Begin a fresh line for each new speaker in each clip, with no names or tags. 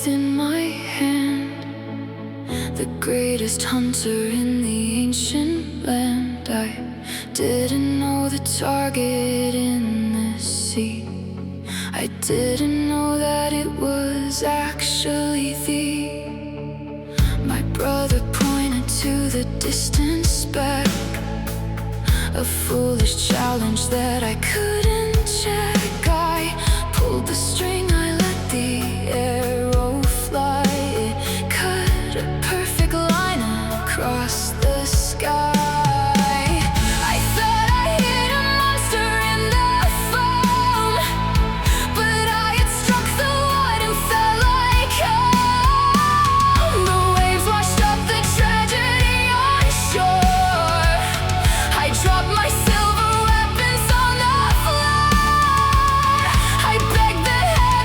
within my hand, the greatest hunter in the ancient land. I didn't know the target in the sea. I didn't know that it was actually thee. My brother pointed to the distant speck, a foolish challenge that I couldn't check. I pulled the string, I let the arrow fly. It cut a perfect line across the sky. I thought I hit a monster in the foam, but I had struck the wood and felt like home. The waves washed up the tragedy on shore. I dropped my silver weapons on the floor. I begged the heavens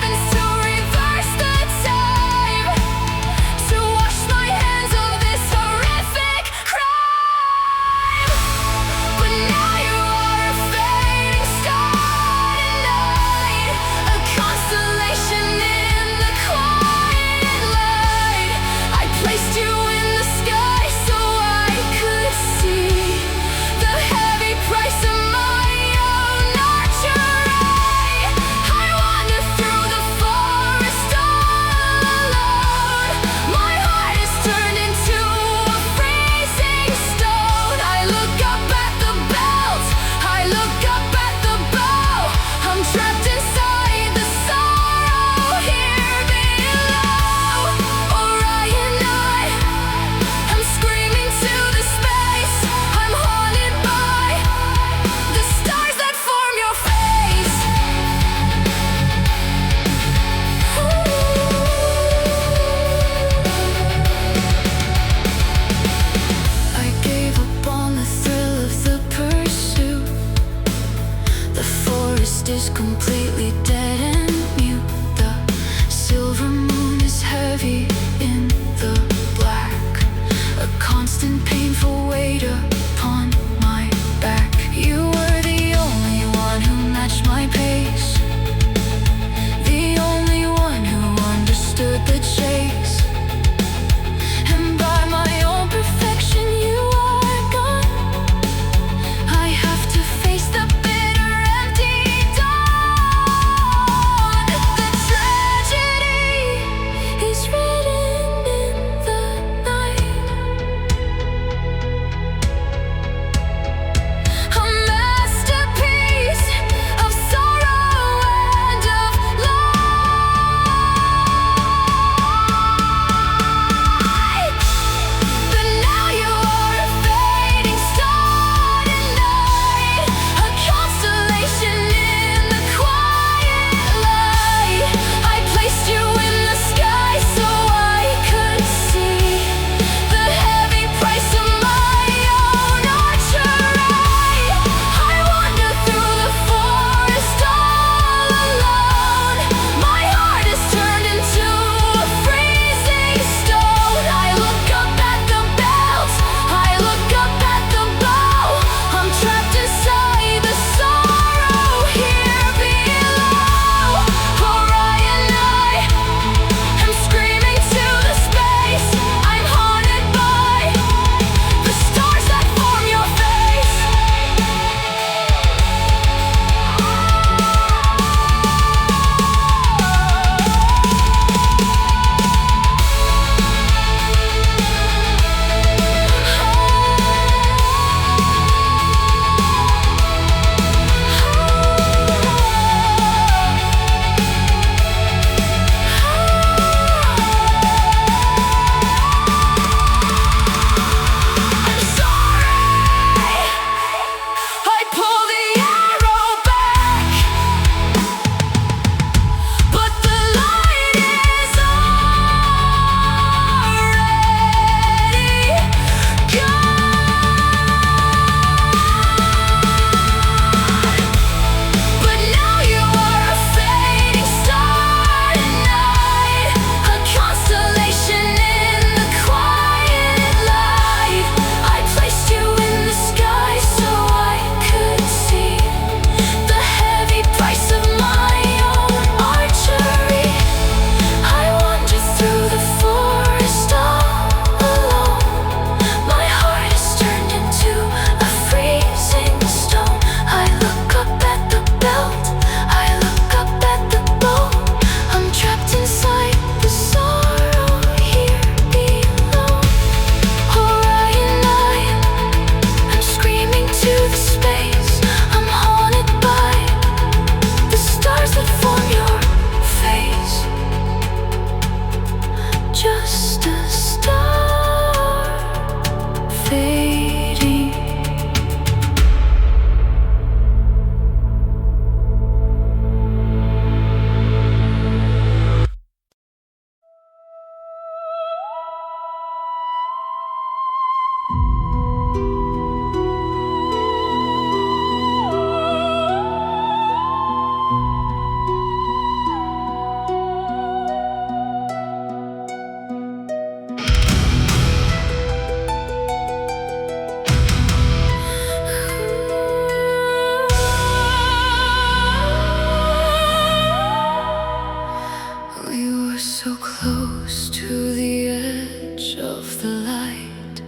close to the edge of the light,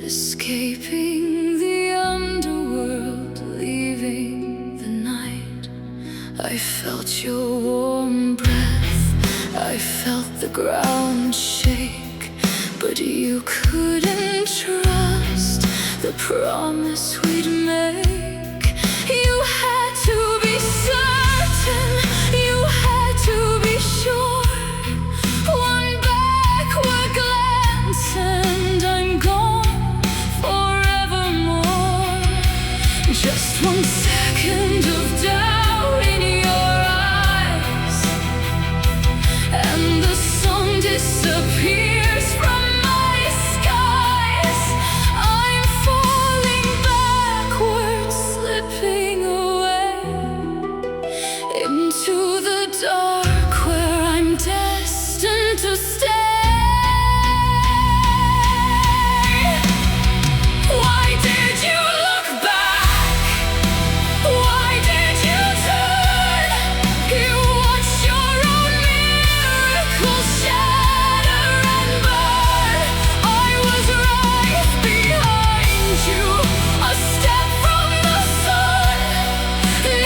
escaping the underworld, leaving the night. I felt your warm breath, I felt the ground shake, but you couldn't trust the promise we'd make. You had to be certain, you had to be sure. One backward glance and I'm gone forevermore. Just 1 second of doubt in your eyes, and the sun disappears from my skies. I'm falling backwards, slipping away into the dark where I'm destined to stay. Why did you look back? Why did you turn? You watched your own miracle shatter and burn. I was right behind you, a step from the sun.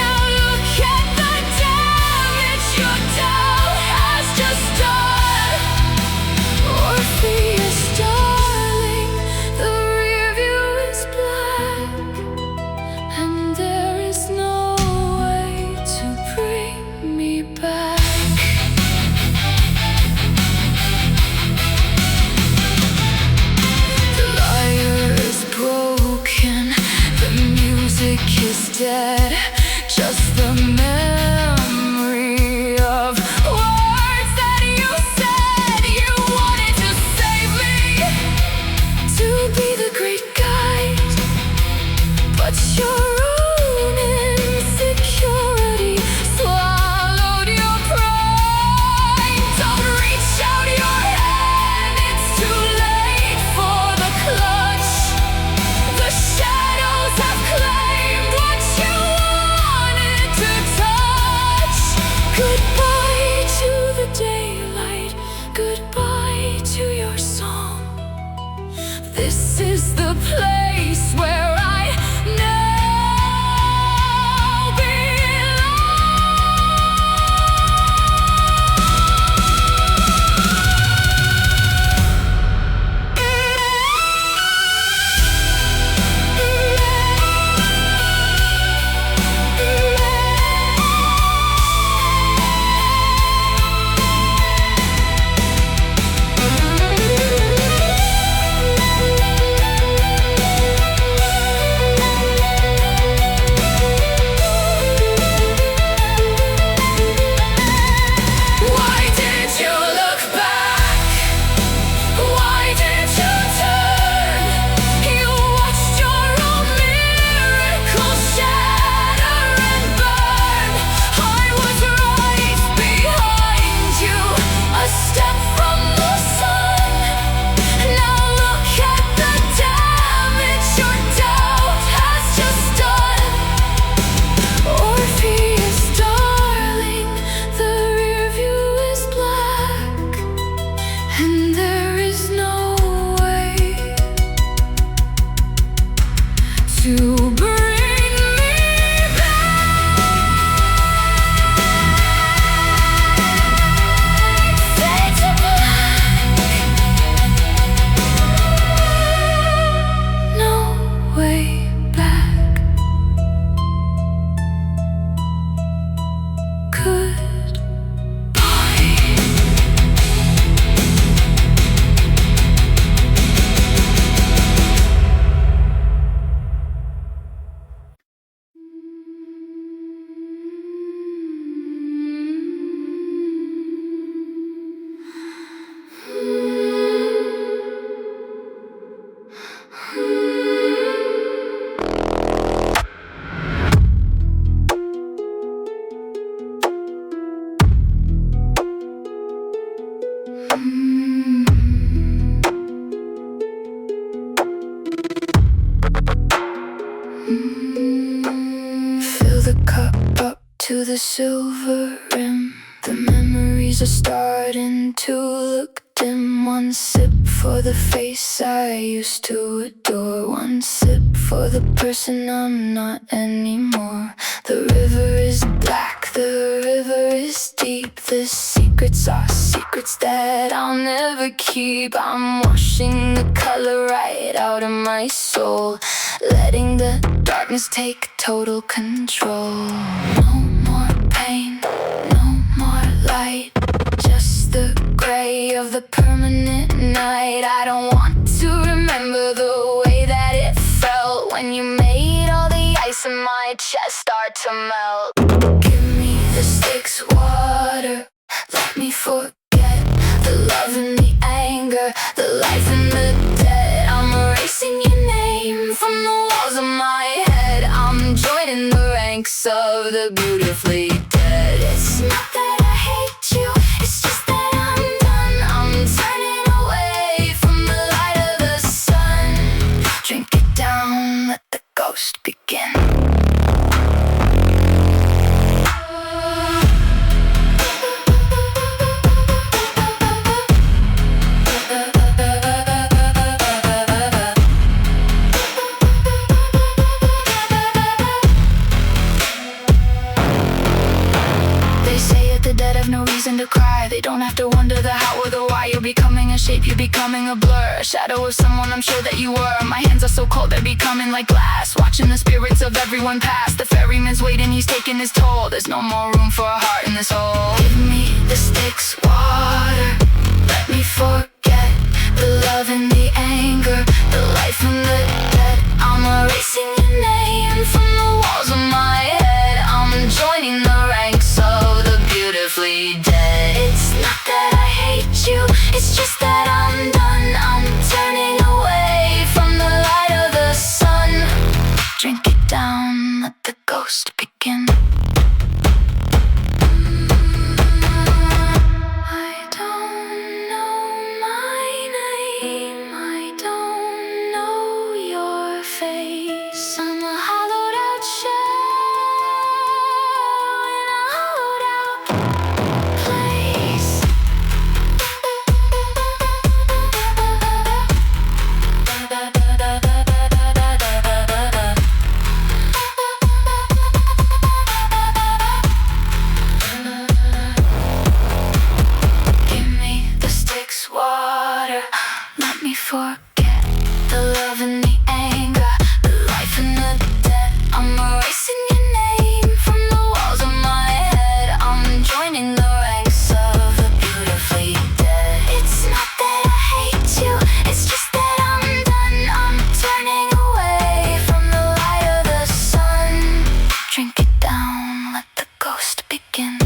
Now look at the damage your doubt has just done. Orpheus, darling, the rearview is black, and there is no way to bring me back. The lyre is broken, the music is dead, just the memory of words that you said. You wanted to save me, to be the great guide, but your own insecurity swallowed your pride. Don't reach out your hand, it's too late for the clutch. The shadows have claimed what you wanted to touch. Goodbye to the daylight, goodbye to your song. This is the place where I now Why did you look back? Why did you turn? You watched your own miracle shatter and burn. I was right behind you, a step from the sun. Now look at the damage your doubt has just done. Orpheus, darling, the rearview is black, and there is no way to bring me back. Fade to black. No way back. Goodbye. Fill the cup up to the silver rim. The memories are starting to look One sip for the face I used to adore. One sip for the person I'm not anymore. The river is black, the river is deep. The secrets are secrets that I'll never keep. I'm washing the color right out of my soul, letting the darkness take total control. No more pain, no more light, just the gray of the permanent night. I don't want to remember the way that it felt when you made all the ice in my chest start to melt. Give me the Styx water, let me forget the love and the anger, the life and the dead. I'm erasing your name from the walls of my head. I'm joining the ranks of the beautifully dead. It's not that I hate you, it's just that I'm done. I'm turning away from the light of the sun. Drink it down, let the ghost begin. To cry, they don't have to wonder the how or the why. You're becoming a shape, you're becoming a blur, a shadow of someone I'm sure that you were. My hands are so cold, they're becoming like glass, watching the spirits of everyone pass. The ferryman's waiting, he's taking his toll. There's no more room for a heart in this hole. Give me the Styx water, let me forget the love and the anger, the life and the dead. I'm erasing your name from the walls of my head. I'm joining the ranks of the beautifully dead. It's not that I hate you, it's just that I'm done. I'm turning away from the light of the sun. Drink it down, let the ghost begin. I don't know my name, I don't know your face. I'm a hollowed out shell in a hollowed out place. Give me the Styx water, let me forget the love and the anger, the life and the dead. I'm erasing your name from the walls of my head. I'm joining the ranks of the beautifully dead. It's not that I hate you, it's just that I'm done. I'm turning away from the light of the sun. Drink it down, let the ghost begin.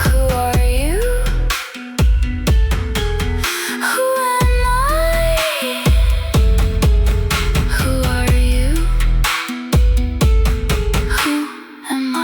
Who are you? Who am I? Who are you? Who am I?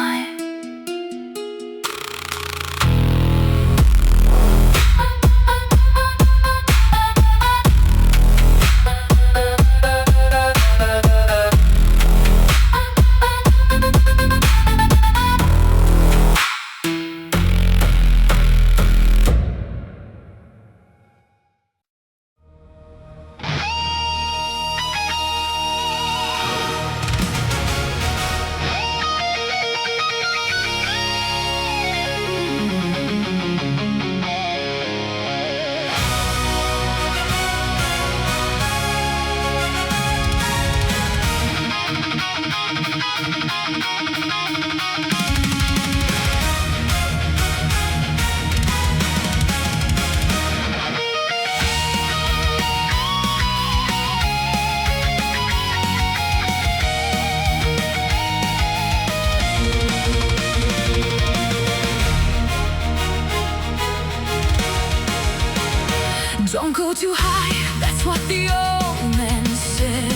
Don't go too high, that's what the old man said.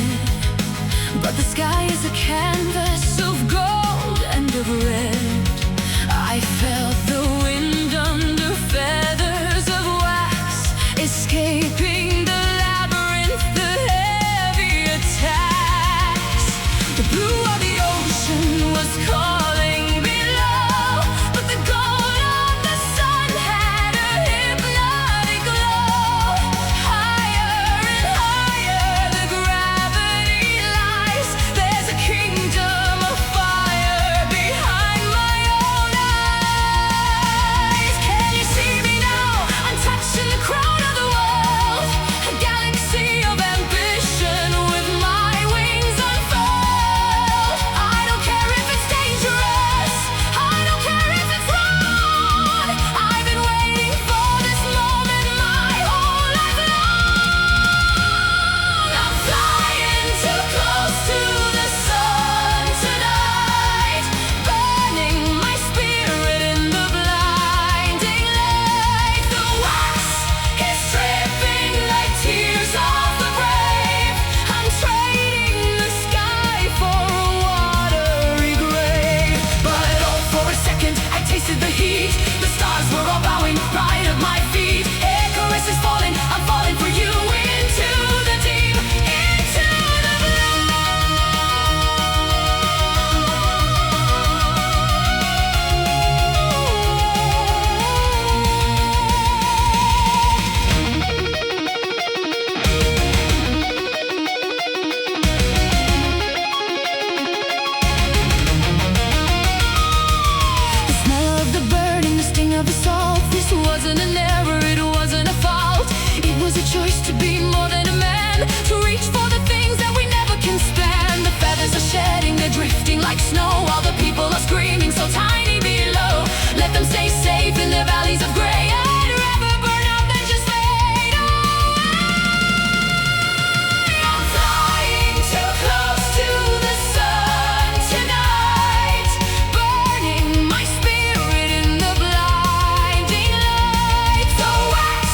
But the sky is a canvas of gold and of red. I felt the wind under feathers of wax, escaping the labyrinth, the heavy attacks. The blue of the ocean was calling below, but the gold of the sun had a wasn't an error, it wasn't a fault. It was a choice to be more than a man, to reach for the things that we never can span. The feathers are shedding, they're drifting like snow, while the people are screaming so tiny below. Let them stay safe in their valleys of gray. I'd rather burn out than just fade away. I'm flying too close to the sun tonight, burning my spirit in the blinding light. The wax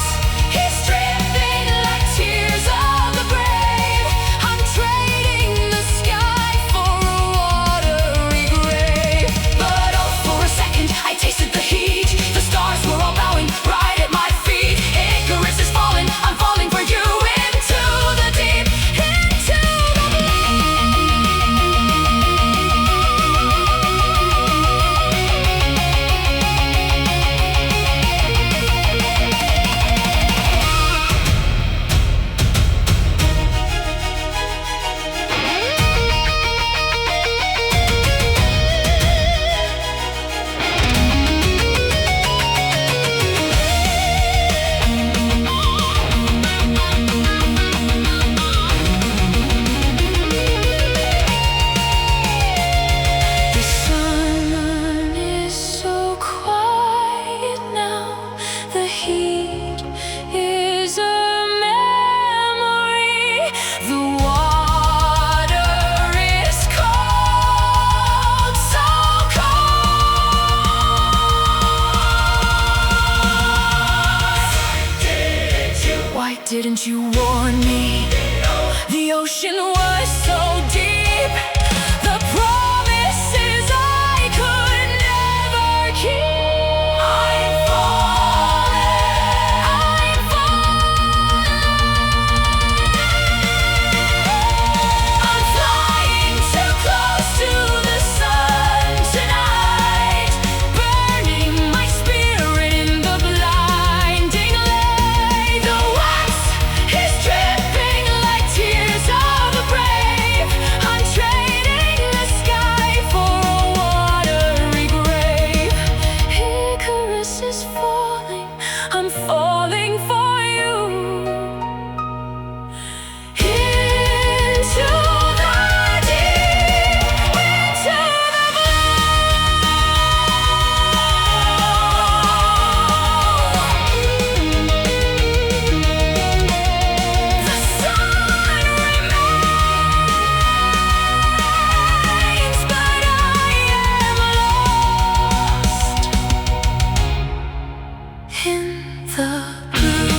is dripping like tears of the brave. I'm trading the sky for a watery grave. But oh, for a second I tasted the heat. The stars were all bowing right at my feet. Icarus is falling, I'm falling for you, into the deep, into the The sun is so quiet now. The heat is a memory. The water is cold, so cold. Why didn't you warn me? The ocean was so deep. The promises I could never keep. I'm falling, I'm falling. I'm flying too close to the sun tonight, burning my spirit in the blinding light. The wax is dripping like tears of the brave. I'm trading the sky for a watery grave. Icarus is falling, I'm falling for you, into the deep, into the blue. The sun remains, but I am lost in the blue.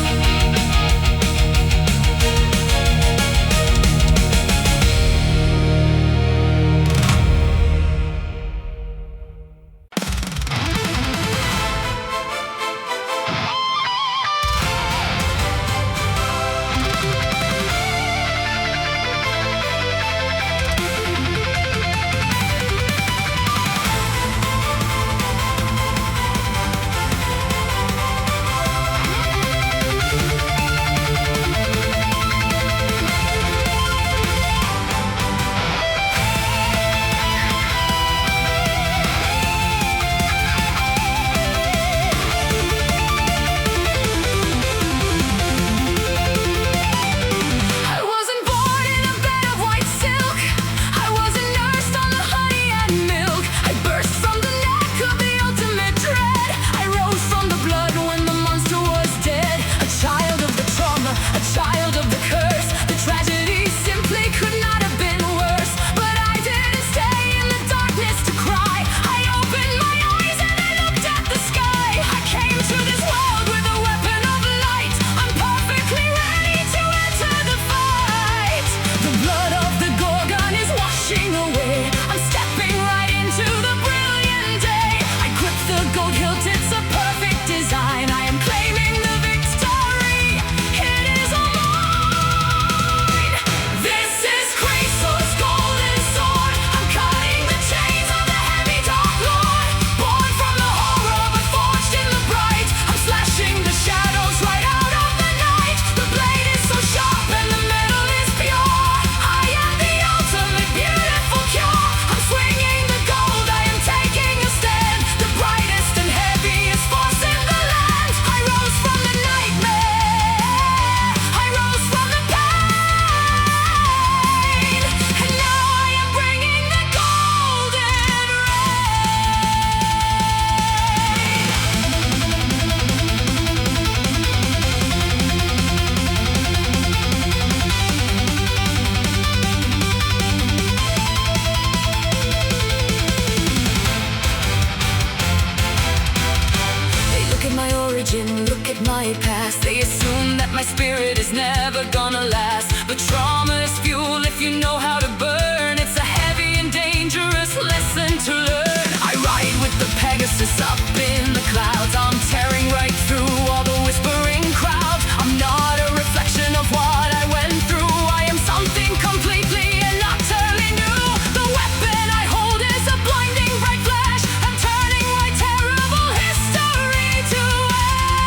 my past. They assume that my spirit is never gonna last. But trauma is fuel if you know how to burn. It's a heavy and dangerous lesson to learn. I ride with the Pegasus up in the clouds. I'm tearing right through all the whispering crowds. I'm not a reflection of what I went through. I am something completely and utterly new. The weapon I hold is a blinding bright flash. I'm turning my terrible history to ash.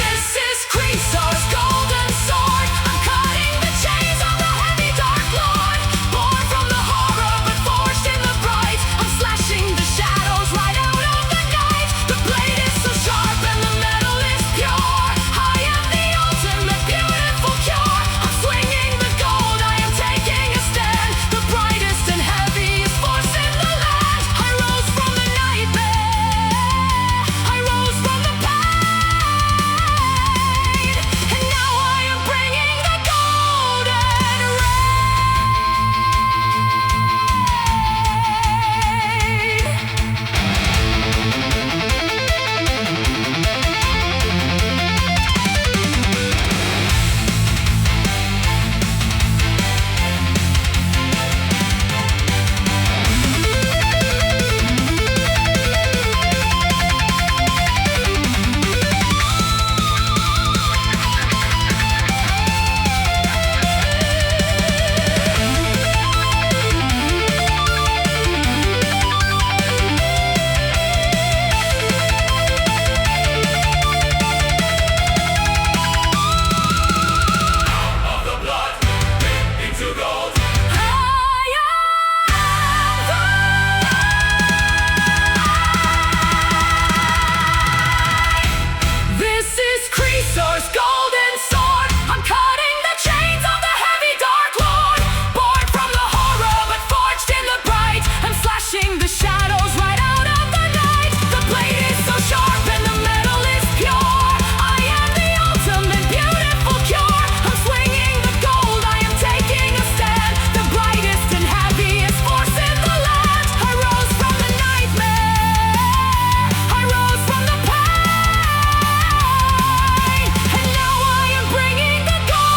This is Chrysaor's golden sword. I'm cutting the chains of the heavy dark lord. Born from the horror but forged in the bright. I'm slashing the shadows right out of the night. The blade is so sharp and the metal is pure. I am the ultimate beautiful cure. I'm swinging the gold, I am taking a stand. The brightest and heaviest force in the land. I rose from the nightmare, I rose from the pain, and now I am bringing the golden rain.
Of the blood, bit into gold.
This is Chrysaor's golden sword. I'm cutting the chains of the heavy dark lord. Born from the horror but forged in the bright. I'm slashing the shadows right out of the night. The blade is so sharp and the metal is pure. I am the ultimate beautiful cure. I'm swinging the gold, I am taking a stand. The brightest and happiest force in the land. I rose from the nightmare, I rose from the pain, and now I am bringing the golden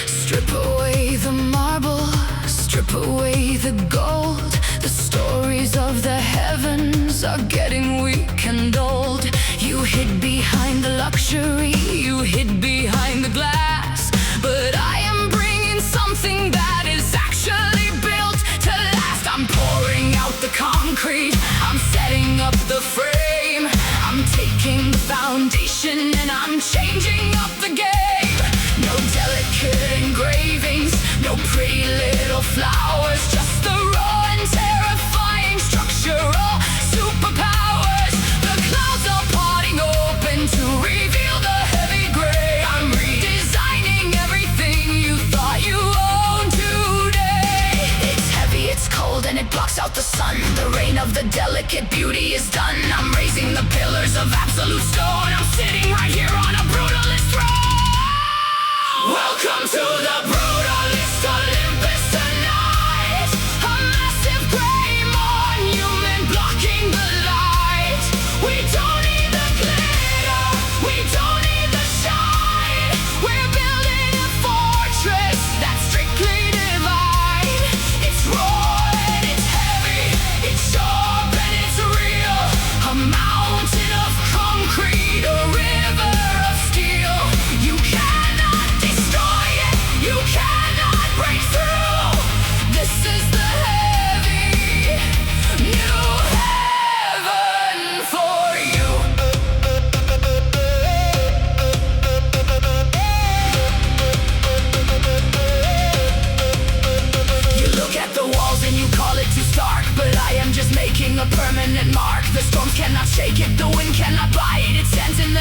Strip away the marble, strip away the gold. The stories of the heavens are getting weak and old. You hid behind the luxury, you hid behind the glass. But I am bringing something that is actually built to last. I'm pouring out the concrete, I'm setting up the frame. I'm taking the foundation and I'm changing up the game. No delicate engravings, no pretty little flowers, just the raw and terrifying structural superpowers. The clouds are parting open to reveal the heavy gray. I'm redesigning everything you thought you owned today. It's heavy, it's cold, and it blocks out the sun. The reign of the delicate beauty is done. I'm raising the pillars of absolute stone. I'm sitting right here on a brutalist throne. Welcome to the Brutalist Olympus tonight. A massive gray monument blocking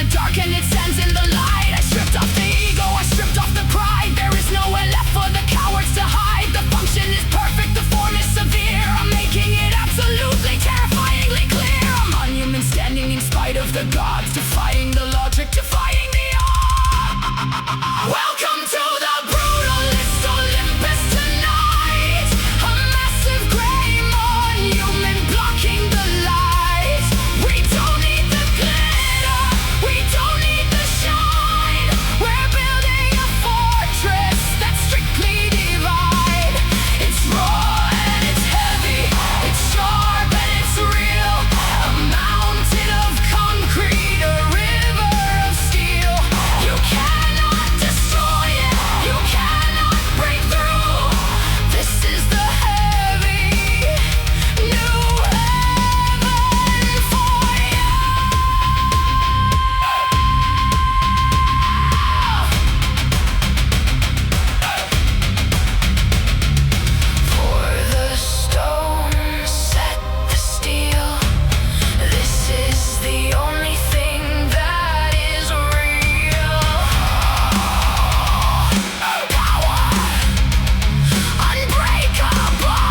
dark and it stands in the light. I stripped off the ego, I stripped off the pride. There is nowhere left for the cowards to hide. The function is perfect, the form is severe. I'm making it absolutely terrifyingly clear. A monument standing in spite of the gods, defying the logic, defying the odds. Welcome to the Brutalist Olympus tonight. A massive gray monument blocking the light. We don't need the glitter, we don't need the shine. We're building a fortress that's strictly divine. It's raw and it's heavy, it's sharp and it's real. A mountain of concrete, a river of steel. You cannot destroy it, you cannot break through. This is the heavy new heaven for you. For the stone, set the steel. This is the only thing that is real. Power, unbreakable.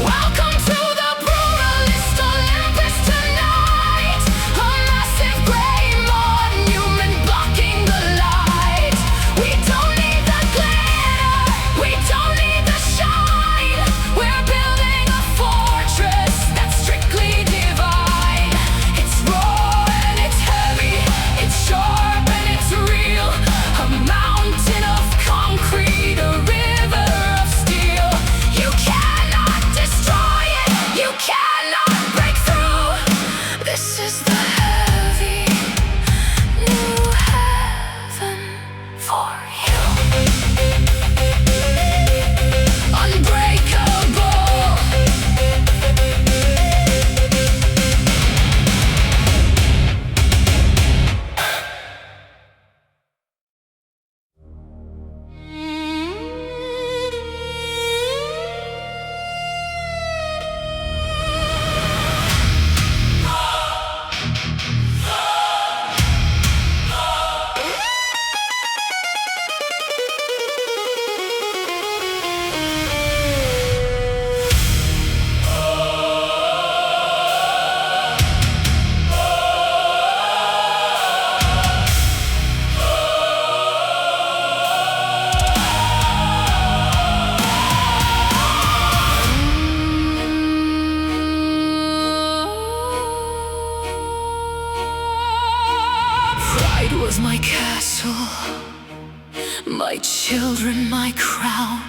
Welcome to the Brutalist Olympus tonight. A massive gray monument blocking the light. We don't need the glitter, we don't need the shine. We're building a fortress that's strictly divine. It's raw and it's heavy, it's sharp and it's real. A mountain of concrete, a river of steel. You cannot destroy it, you cannot break through. This is the heavy new heaven for you. Unbreakable. Pride was my castle, my children my crown,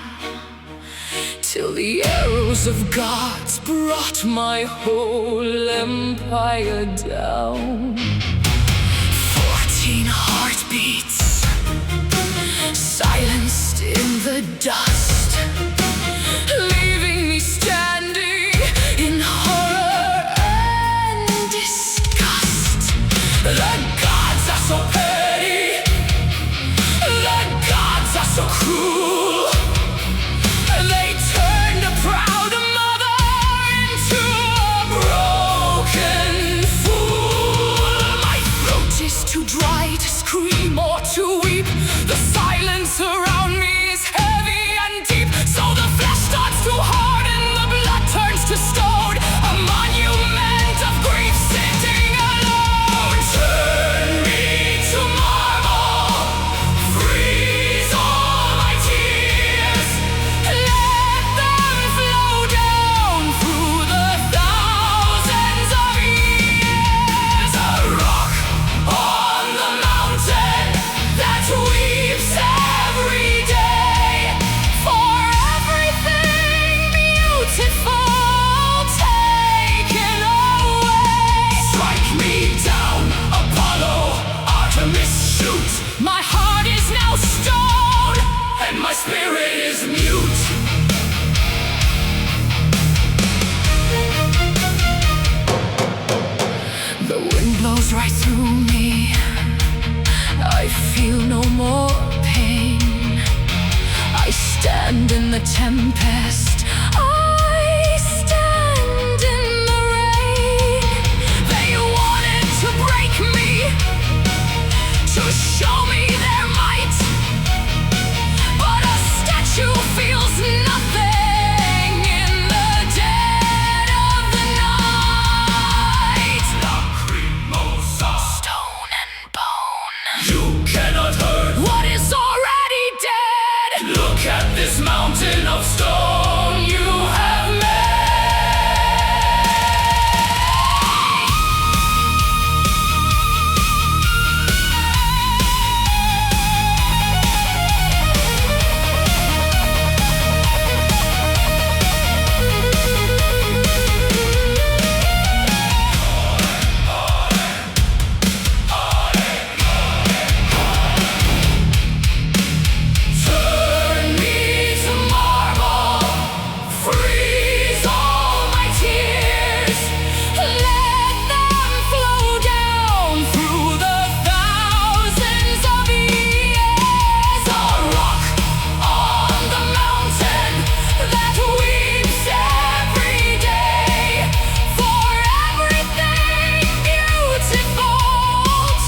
till the arrows of gods brought my whole empire down. 14 heartbeats, silenced in the dust, leaving me standing in horror and disgust. The gods are so petty, the gods are so cruel. They turned a proud mother into a broken fool. My throat is too dry to scream or to weep. The silence around me is heavy and deep. tempest. I stand in the rain. They wanted to break me, to show me their might, but a statue feels nothing in the dead of the night.
Lacrimosa,
Stone and bone.
you cannot hurt
What is already dead?
Look at this mountain of stone you have made. Turn me to marble, freeze all my tears.
Let them flow down through the thousands of years.
A rock on the mountain
That weeps every day for everything beautiful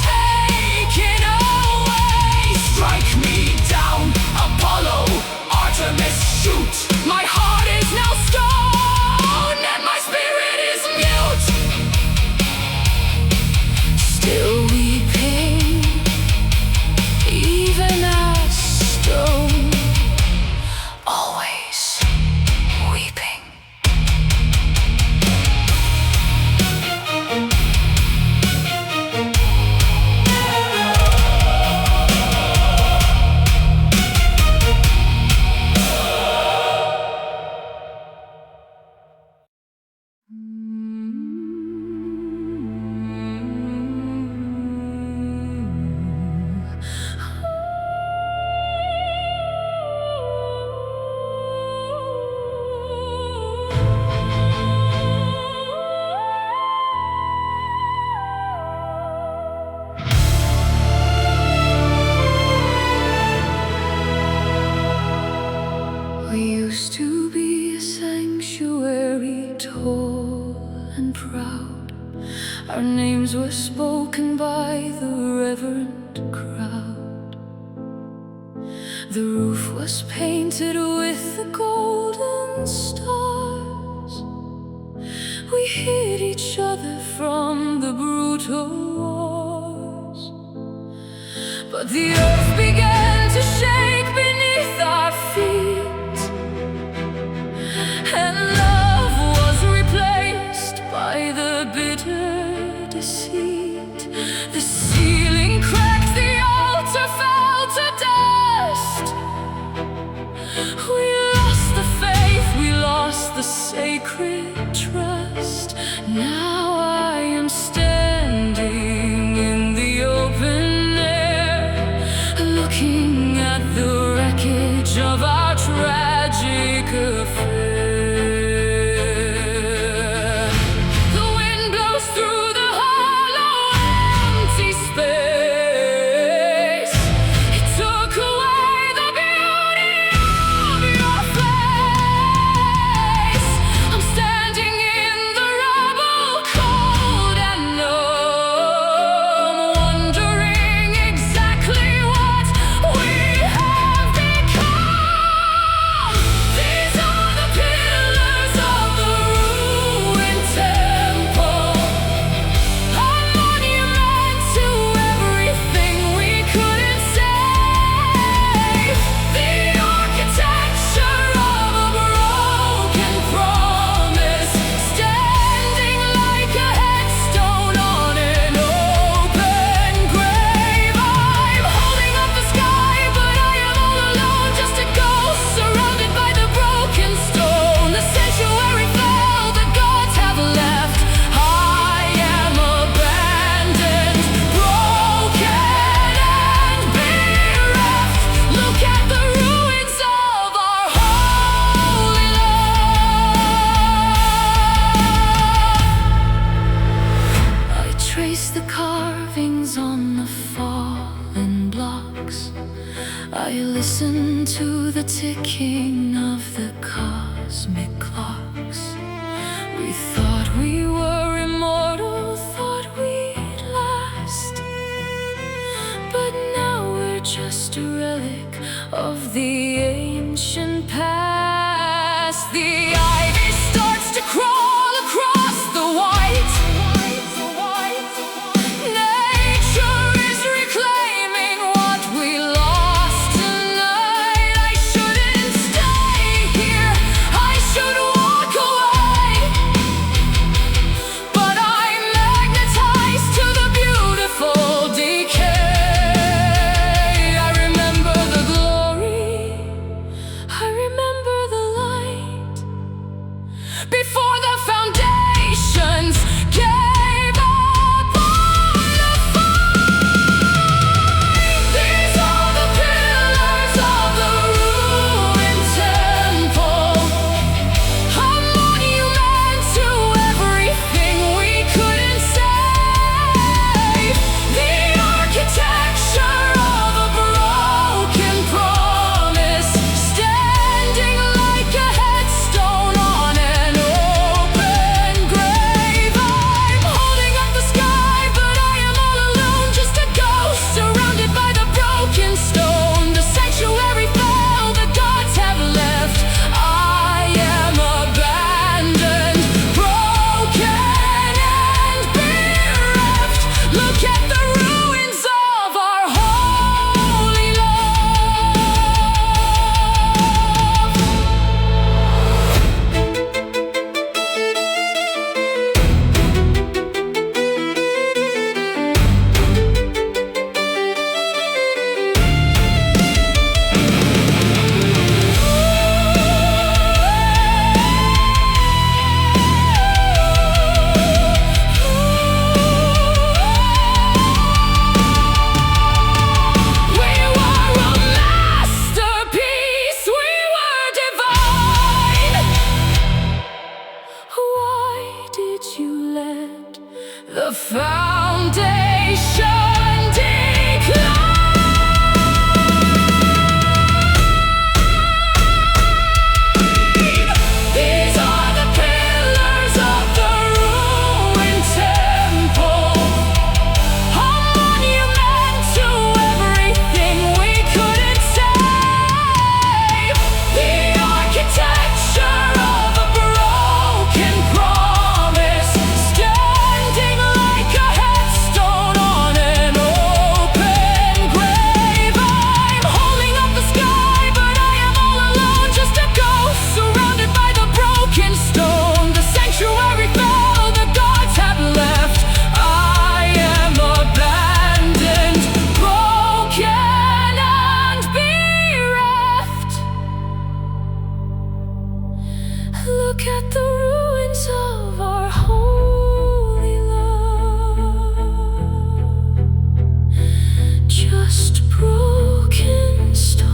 taken away.
strike me down, Apollo, Artemis, shoot.
My heart is now stone and my spirit is mute. Still weeping, even as stone. Always weeping. We used to be a sanctuary, tall and proud. Our names were spoken by the reverent crowd. The roof was painted with the golden stars. We hid each other from the brutal wars. But the earth began to shake beneath our feet, and love was replaced by the bitter deceit. The ceiling cracked, the altar fell to dust. We lost the faith, we lost the sacred trust. Now I am standing in the open air, looking at the wreckage of our tragic affair. The wind blows through the hollow, empty space. It took away the beauty of your face. I'm standing in the rubble, cold and numb, wondering exactly what we have become. These are the pillars of the ruined temple, a monument to everything we couldn't save. The architecture of a broken promise, standing like a headstone on an open grave. I'm holding up the sky, but I am all alone, just a ghost surrounded by the broken stone. The sanctuary fell, the gods have left. I am abandoned, broken and bereft. Look at the ruins of our holy love. I trace the carvings on the fallen blocks. I listen to the ticking of the cosmic clocks. We thought we were immortal, thought we'd last, but now we're just a relic of the ancient past. The ivy starts to crawl across the white. Nature is reclaiming what we lost tonight. I shouldn't stay here, I should walk away, but I'm magnetized to the beautiful decay. I remember the glory, I remember the light, before the foundations gave up on the fight. These are the pillars of the ruined temple, a monument to everything we couldn't save. The architecture of a broken promise, standing like a headstone on an open grave. I'm holding up the sky, but I am all alone, just a ghost surrounded by the broken stone. The sanctuary fell, the gods have left. I am abandoned, broken and bereft. Look at the ruins of our holy love. We were a masterpiece, we were divine. Why did you let the foundation decline? These are the pillars of the ruined temple, a monument to everything we couldn't save. The architecture of a broken promise, standing like a headstone on an open grave. I'm holding up the sky, but I am all alone, just a ghost surrounded by the broken stone. The sanctuary fell, the gods have left. I am abandoned, broken and bereft. Look at the ruins of our holy love, just broken stone.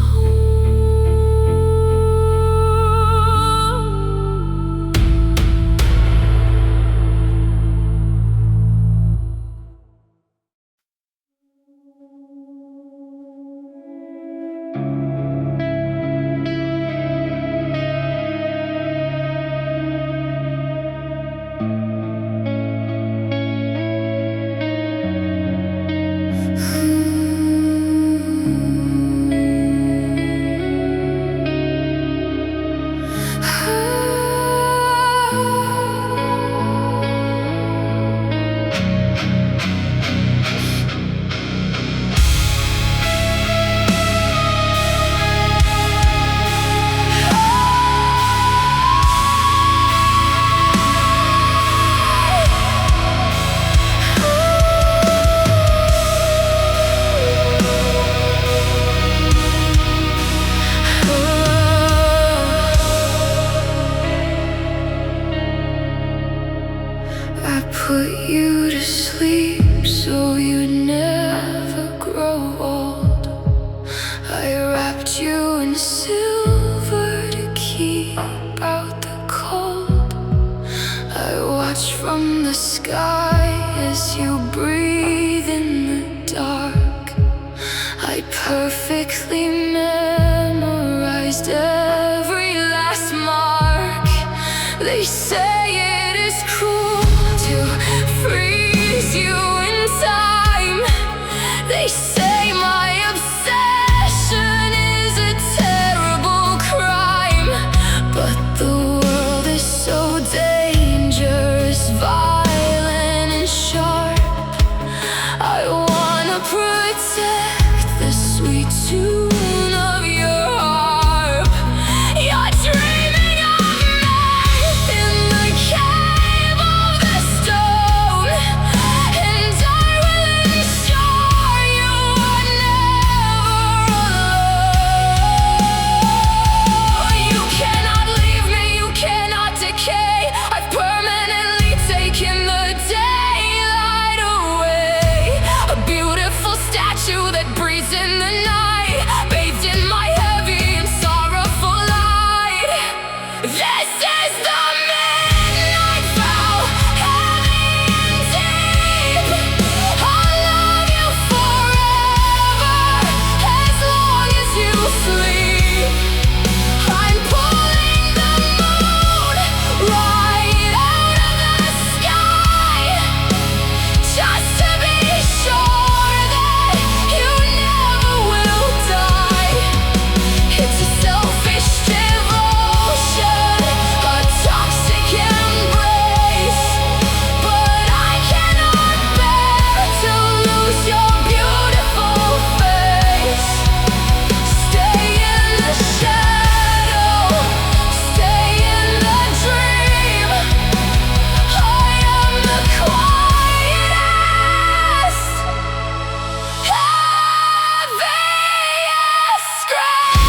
I put you to sleep so you'd never grow old. I wrapped you in silver to keep out the cold. I watched from the sky as you breathe in the dark. I perfectly memorized every last mark. They say it is cruel to freeze you in time. They say my obsession is a terrible crime. But the world is so dangerous, violent and sharp. I wanna protect the sweet tune of your harp. You're dreaming of me in the cave of the stone, and I will ensure you are never alone. You cannot leave me, you cannot decay. I've permanently taken the daylight away. A beautiful statue that breathes in the night, bathed in my heavy and sorrowful light. This is the midnight vow, heavy and deep. I'll love you forever, as long as you sleep. I'm pulling the moon right out of the sky, just to be sure that you never will die. It's a selfish devotion, a toxic embrace, but I cannot bear to lose your beautiful face. Stay in the shadow, stay in the dream. I am the quietest, heaviest scream.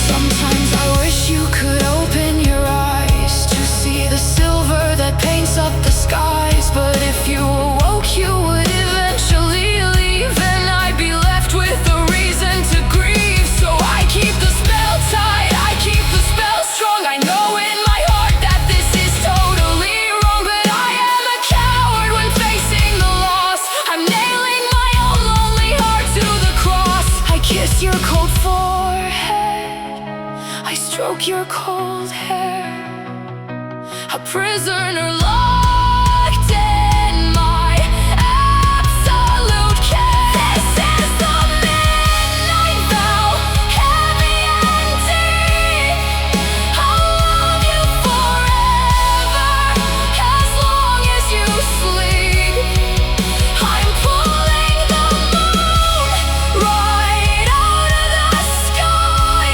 Sometimes I wish you could open your eyes to see the silver that paints up the skies. But if you awoke, you would eventually leave, and I'd be left with a reason to grieve. So I keep the spell tight, I keep the spell strong. I know in my heart that this is totally wrong, but I am a coward when facing the loss. I'm nailing my own lonely heart to the cross. I kiss your cold forehead, I stroke your cold hair, a prisoner locked in my absolute care. This is the midnight vow, heavy and deep. I'll love you forever, as long as you sleep. I'm pulling the moon right out of the sky,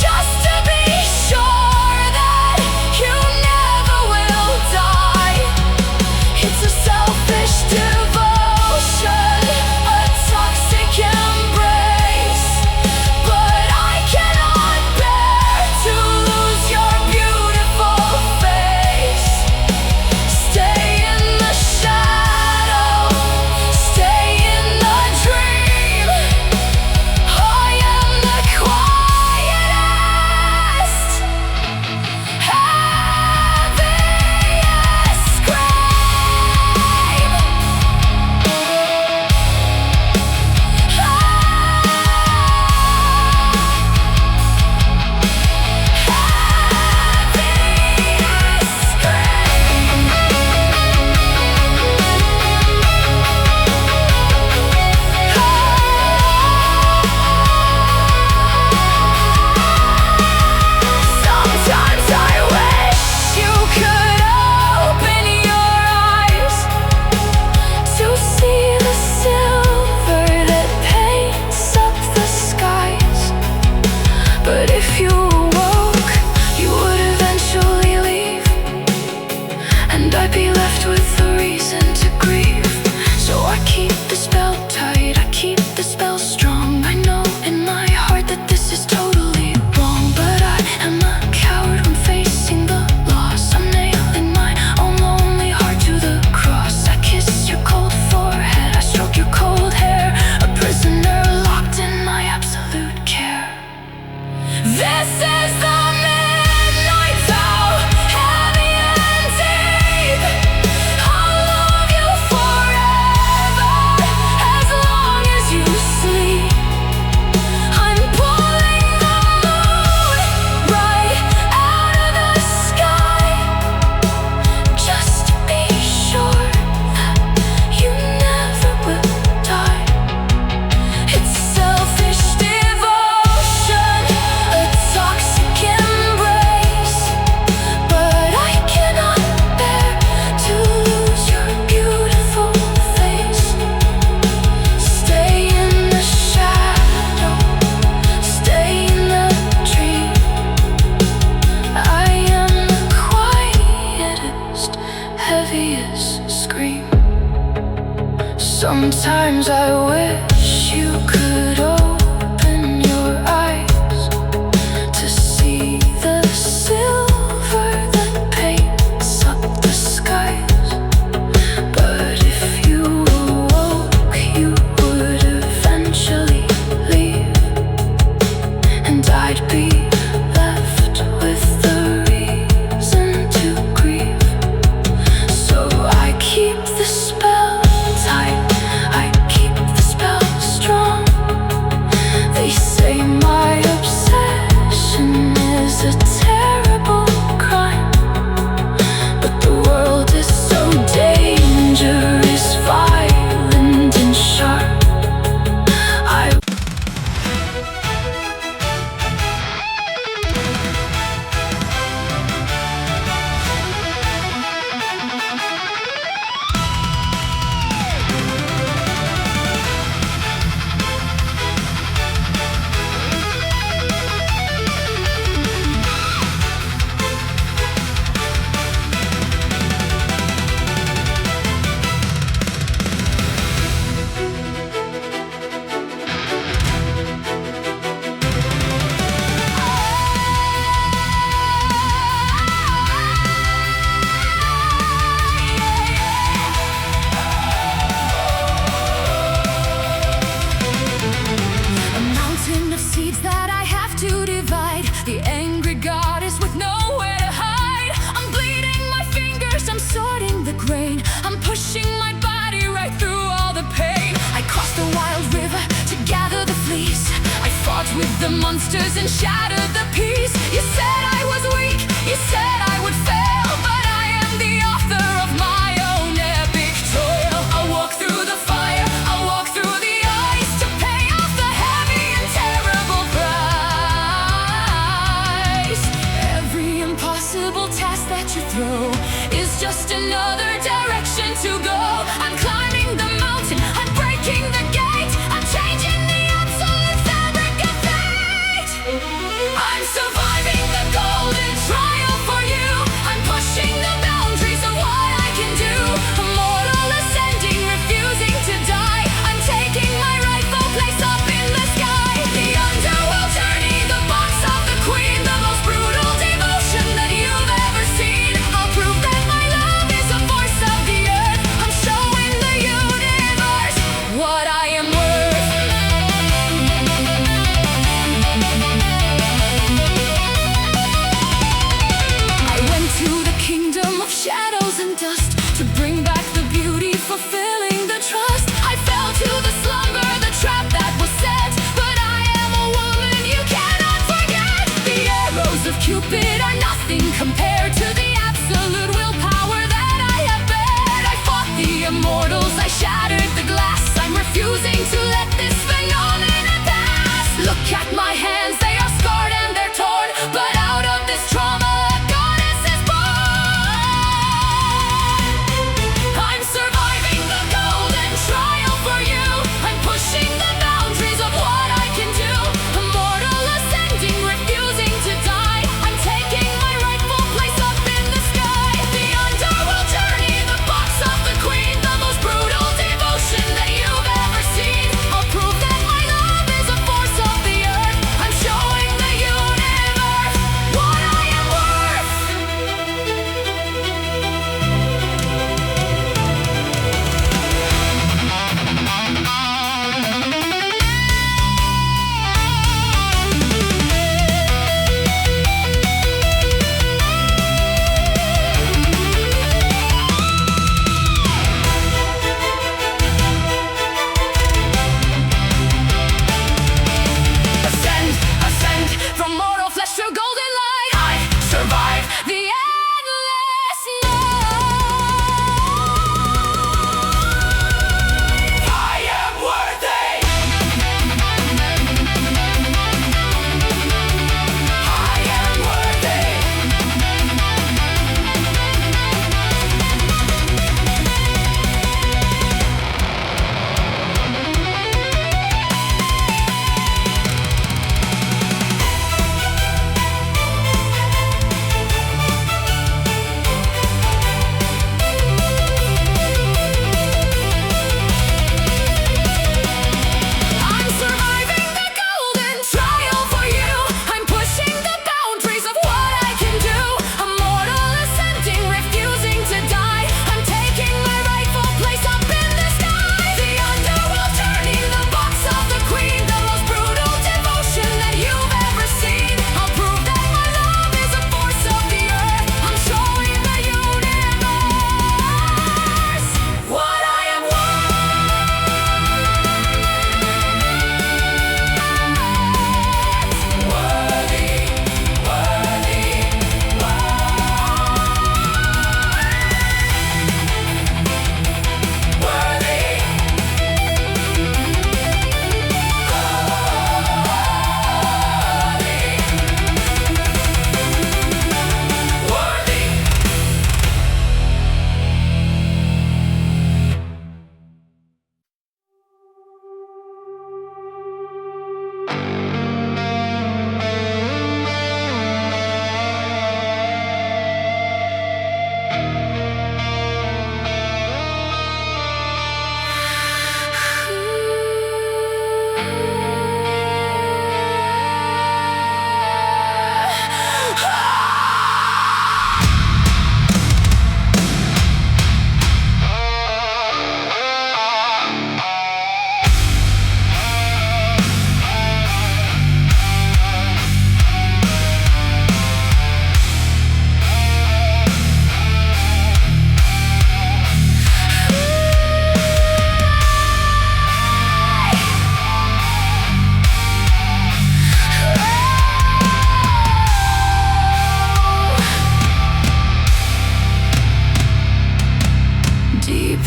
just to be sure that you never will die. It's a selfish devotion, a toxic embrace, but I cannot bear to lose your beautiful face. Stay in the shadow, stay in the dream. I am the quietest, heaviest scream. Sometimes I wish you could open your eyes to see the silver that paints up the skies. But if you awoke, you would eventually leave, and I'd be left with a reason to grieve. So I keep the spell tight, I keep the spell strong. I know in my heart that this is totally wrong, but I am a coward when facing the loss. I'm nailing my own lonely heart to the cross. I kiss your cold forehead, I stroke your cold hair, a prisoner locked in my absolute care. This is the midnight vow, heavy and deep. heaviest scream. Sometimes I wish you could open your eyes to see the silver that paints up the skies. But if you awoke, you would eventually leave, and I'd be left with the reason to grieve. So I keep the spell tight, I keep the spell strong. They say my obsession is a terrible crime, but the world is so dangerous, violent and sharp. I
A mountain of seeds that I have to divide. The angry goddess with nowhere to hide. I'm bleeding my fingers, I'm sorting the grain. I'm pushing my body right through all the pain. I crossed the wild river to gather the fleece. I fought with the monsters and shattered the peace. You said I was weak, you said I would fail, but I am the author of my own epic toil. I'll walk through the fire, I'll walk through the ice to pay off the heavy and terrible price. Every impossible task that you throw is just another direction to go. I'm climbing the mountain, I'm breaking the gate, I'm changing the absolute fabric of fate. I'm surviving the golden trial for you. I'm pushing the boundaries of what I can do. Immortal ascending, refusing to die. I'm taking my rightful place up in the sky. The underworld journey, the box of the queen, the most brutal devotion that you've ever seen. I'll prove that my love is a force of the earth. I'm showing the universe what I am worth. I went to the kingdom of shadows and dust to bring back the beauty, fulfilling the trust. I fell to the slumber, the trap that was set, but I am a woman you cannot forget. The arrows of Cupid are nothing compared to the absolute willpower that I have bared. I fought the immortals, I shattered the glass. I'm refusing to let this phenomenon pass. Look at my hands, they are scarred and they're torn, but out of this trauma a goddess is born. I'm surviving the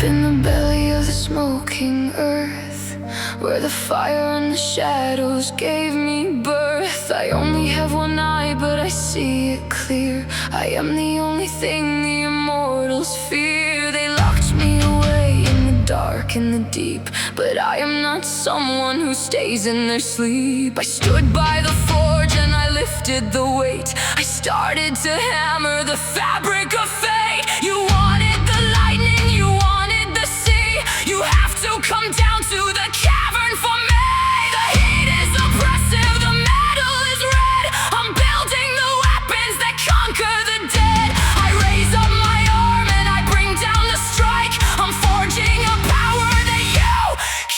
in the belly of the smoking earth, where the fire and the shadows gave me birth. I only have one eye, but I see it clear. I am the only thing the immortals fear. They locked me away in the dark and the deep, but I am not someone who stays in their sleep. I stood by the forge and I lifted the weight. I started to hammer the fabric of fate. You wanted the lightning, you wanted the sea. You have to come down to the cavern for me. The heat is oppressive, the metal is red. I'm building the weapons that conquer the dead. I raise up my arm and I bring down the strike. I'm forging a power that you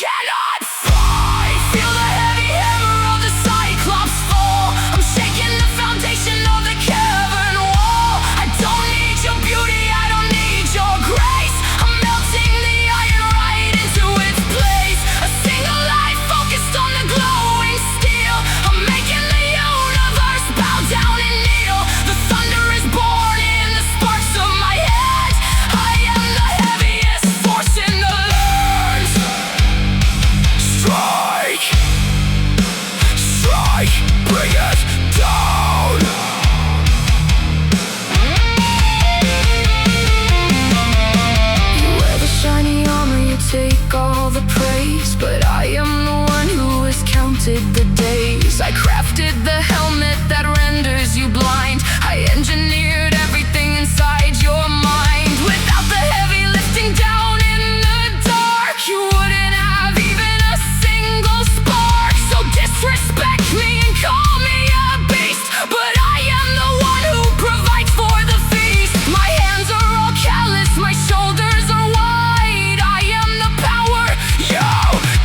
cannot fight. Feel the heavy hammer of the Cyclops fall. I'm shaking the foundation of the cavern wall. I don't need your beauty, I don't need your grace. I'm melting the iron right into its place. A single light focused on the glowing steel. I'm making the universe bow down and kneel. The thunder is born in the sparks of my head. I am the heaviest force in the land.
Strike! Strike! Bring it down!
You wear the shiny armor, you take all the praise, but I am the one who has counted the days. I crafted the helmet that renders you blind. I engineered everything inside your mind. Without the heavy lifting down in the dark, you wouldn't have even a single spark. So disrespect me and call me a beast, but I am the one who provides for the feast. My hands are all callous, my shoulders are wide. I am the power
You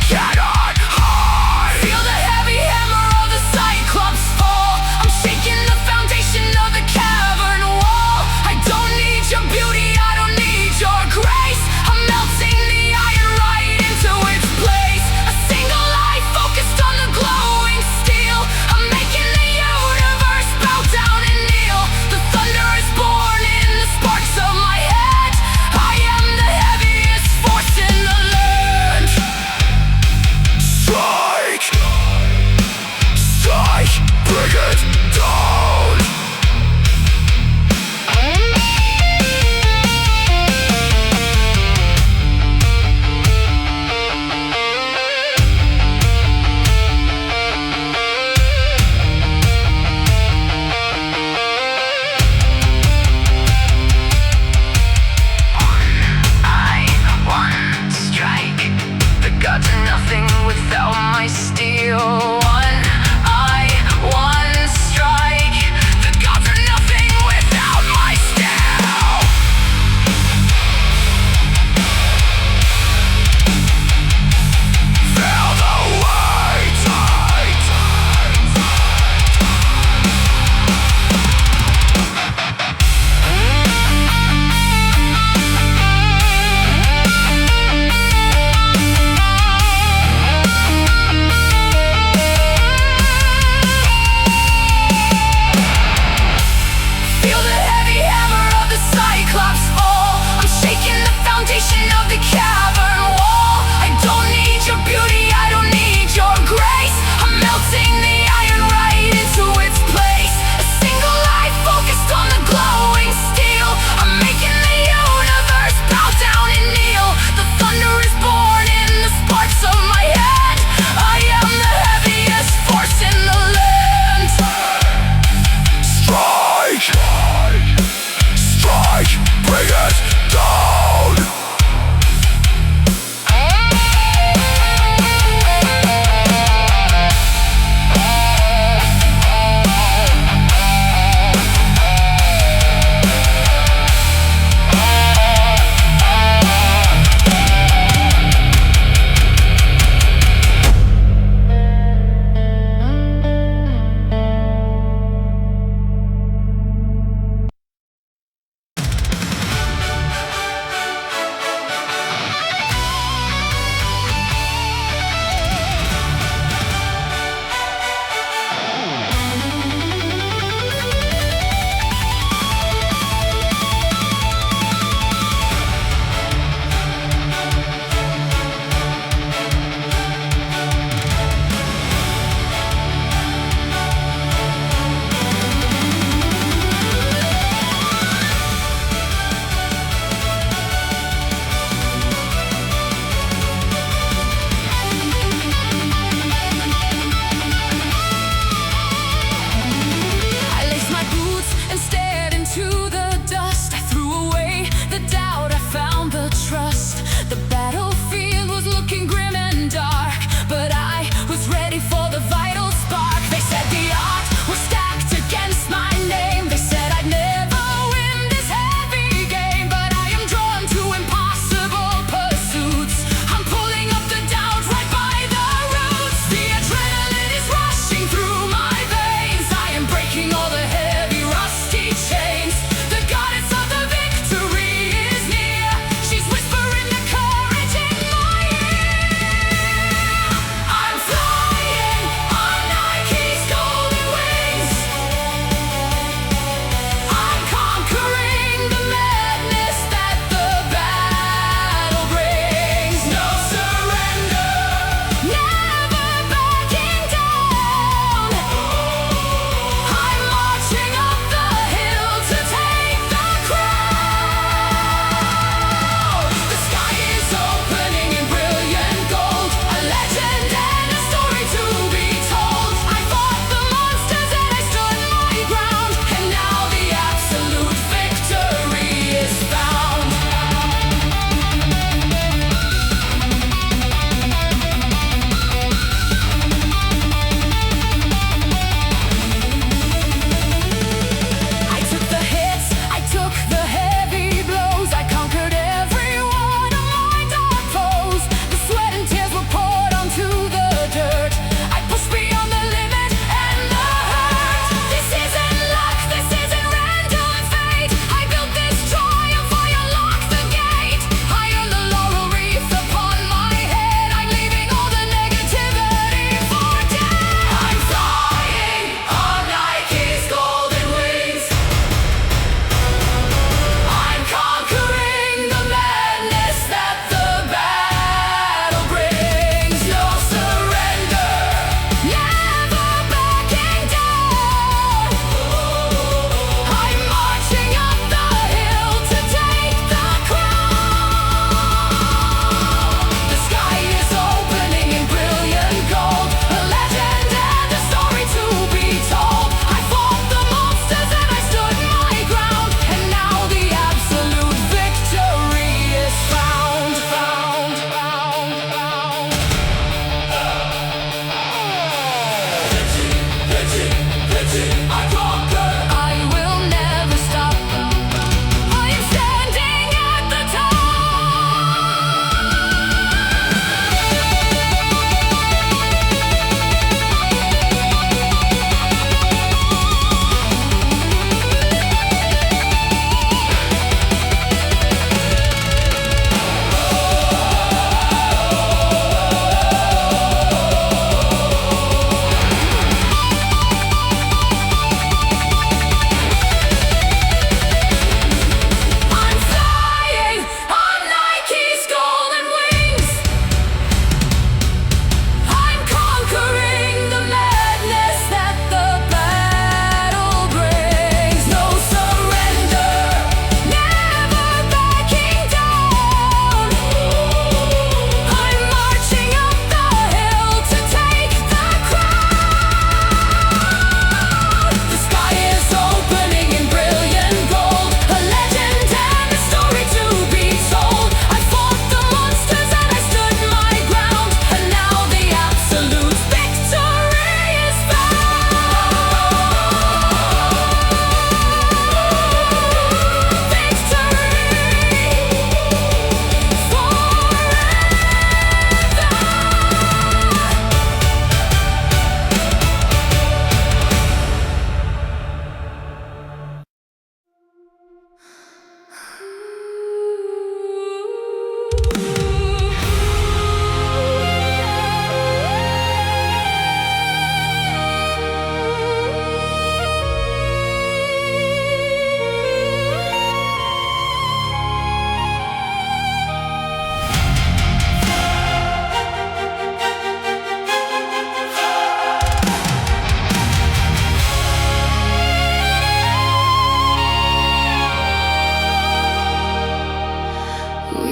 cannot hide!
Feel the heavy hammer of the Cyclops fall. I'm shaking the foundation of the cavern wall. I don't need your beauty, I don't need your grace. I'm melting the iron right into its place. A single light focused on the glowing steel. I'm making the universe bow down and kneel. The thunder is born in the sparks of my head. I am the heaviest force in the land.
Strike! Strike! Bring it down!
One strike. The gods are nothing without my steel. One strike. The gods are nothing without my steel.
Feel the weight!
Feel the heavy hammer of the Cyclops fall. I'm shaking the foundation of the cavern wall. I don't need your beauty, I don't need your grace. I'm melting the iron right into its place. A single light focused on the glowing steel. I'm making the universe bow down and kneel. The thunder is born in the sparks of my head. I am the heaviest force in the land.
Strike! Strike! Bring it down!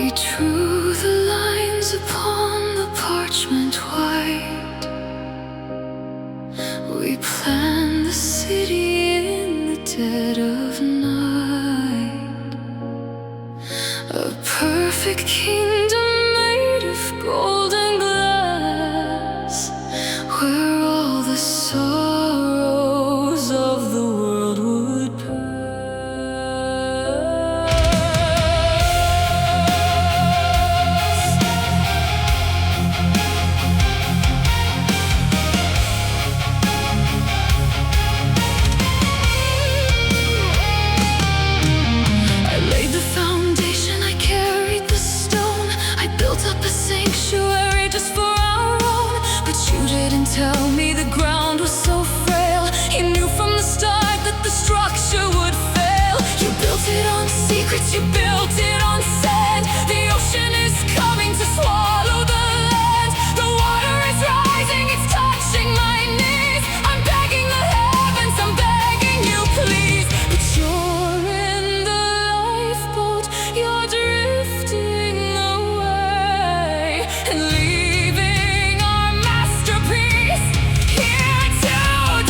We drew the lines upon the parchment white. We planned the city in the dead of night. A perfect kingdom made of golden glass, where all the sorrows of the world would pass. I laid the foundation, I carried the stone. I built up a sanctuary just for our own. But you didn't tell me the ground was so frail. You knew from the start that the structure would fail. You built it on secrets, you built it on sand. The ocean is coming to swallow the land. The water is rising, it's touching my knees. I'm begging the heavens, I'm begging you please. But you're in the lifeboat, you're drifting away and leaving our masterpiece here to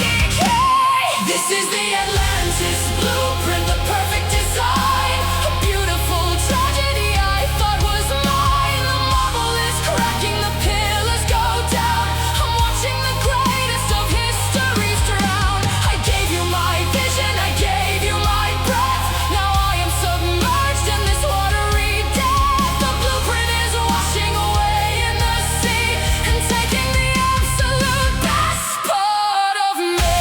decay. This is the Atlantis Blueprint, the perfect design. A beautiful tragedy I thought was mine. The marble is cracking, the pillars go down. I'm watching the greatest of history's drown. I gave you my vision, I gave you my breath. Now I am submerged in this watery death. The blueprint is washing away in the sea and taking the absolute best part of me.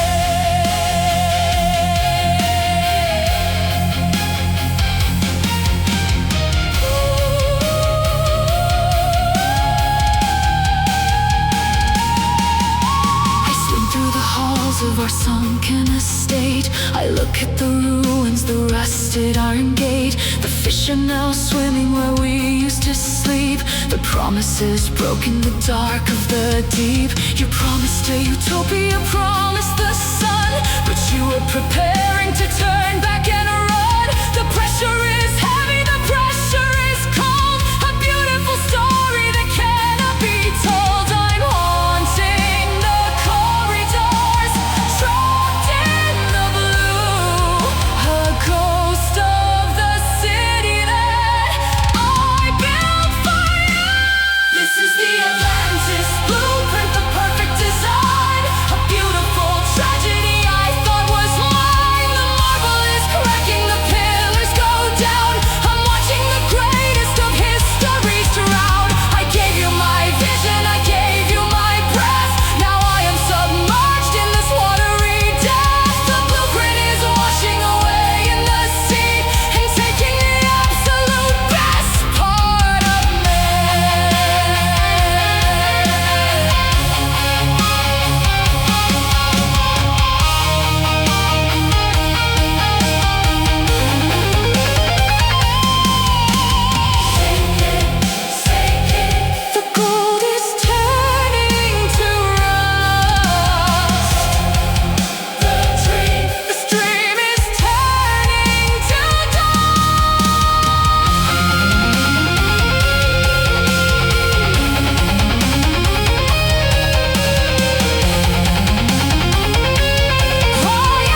I swim through the halls of our sunken estate. I look at the ruins, the rusted iron gate. The fish are now swimming where we used to sleep. The promises broke in the dark of the deep. You promised a utopia, promised the sun, but you were preparing to turn back and run. The pressure is heavy, the pressure is cold. A beautiful story that cannot be told. I'm haunting the corridors, trapped in the blue, a ghost of the city that I built for you. This is the Atlantis Blueprint, the perfect design. A beautiful tragedy I thought was mine. The marble is cracking, the pillars go down. I'm watching the greatest of history's drown. I gave you my vision, I gave you my breath. Now I am submerged in this watery death. The blueprint is washing away in the sea and taking the absolute best part of me. The gold is turning to rust. The stream is turning to I am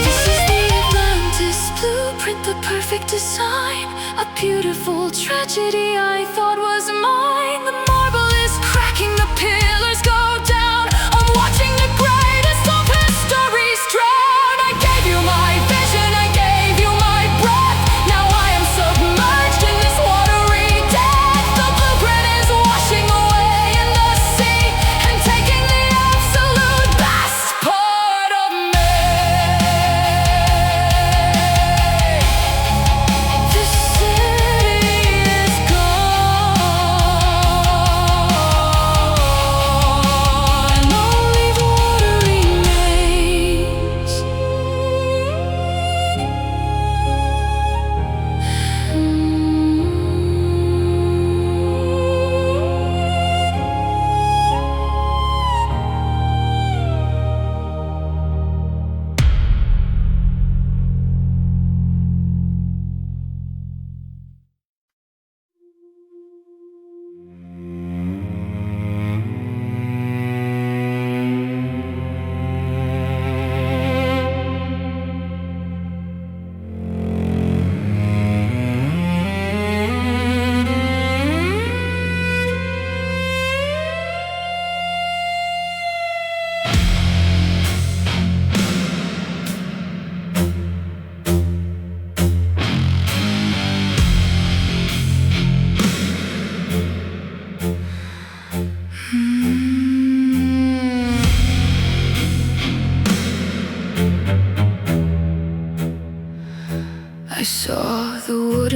This is the Atlantis Blueprint, the perfect design. A beautiful tragedy I thought was mine. The marble is cracking, the pillars go down. I'm watching the greatest of history's drown. I gave you my vision, I gave you my breath. Now I am submerged in this watery death. The blueprint is washing away in the sea and taking the absolute best part of me. This city is gone.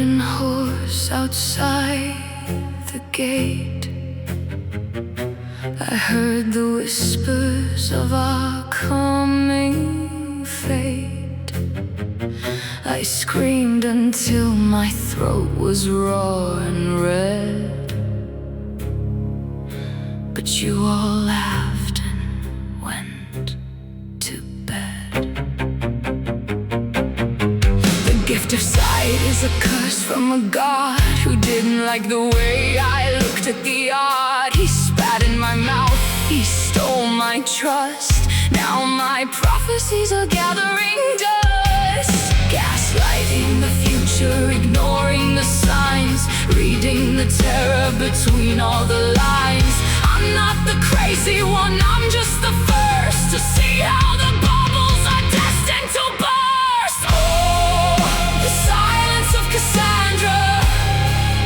wooden horse outside the gate. I heard the whispers of our coming fate. I screamed until my throat was raw and red, but you all laughed and went to bed. The gift of sight is a curse from a god who didn't like the way I looked at the art. He spat in my mouth, he stole my trust. Now my prophecies are gathering dust. Gaslighting the future, ignoring the signs, reading the terror between all the lines. I'm not the crazy one, I'm just the first to see how the bubbles are destined to burst. Oh, the silence of Cassandra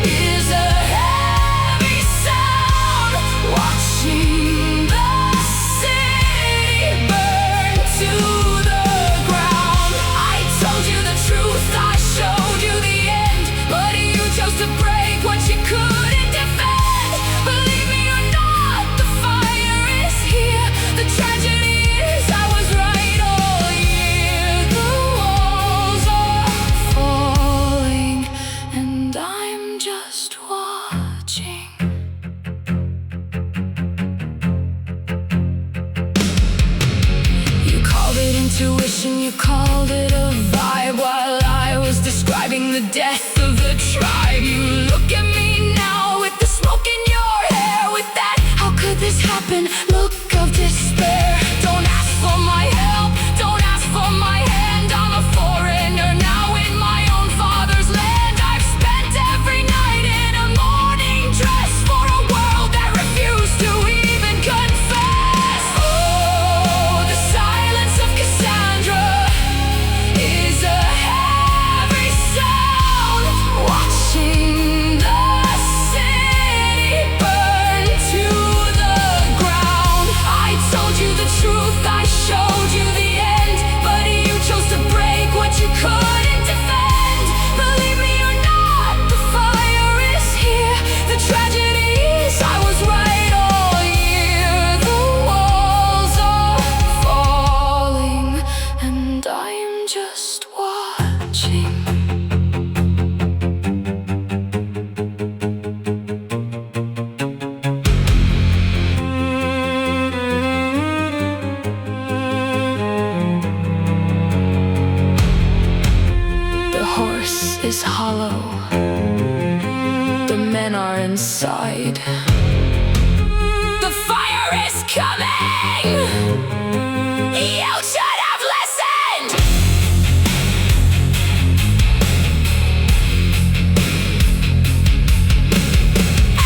is a heavy sound, watching the city burn to the ground. I told you the truth, I showed you the end, but you chose to break what you couldn't defend. Believe me or not, the fire is here. The tragedy is I was right all year. The walls are falling and I'm just watching. You called it intuition, you called it a vibe, while I was describing the death of the tribe. You look at me now with the smoke in your hair, with that how could this happen look of despair. Don't ask for my help, don't ask for my hand. I'm a foreigner now in my own father's land. I've spent every night in a morning dress for a world that refused to even confess. Oh, the silence of Cassandra is a heavy sound, watching the city burn to the ground. I told you the truth, I showed you the end, but you chose to break what you couldn't defend. Believe me or not, the fire is here. The tragedy is I was right all year. The walls are falling and I'm just watching. The horse is hollow, the men are inside. The fire is coming! You should have listened!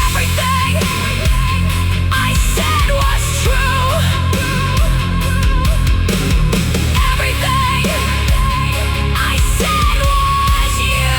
Everything I said was true. Everything I said was you.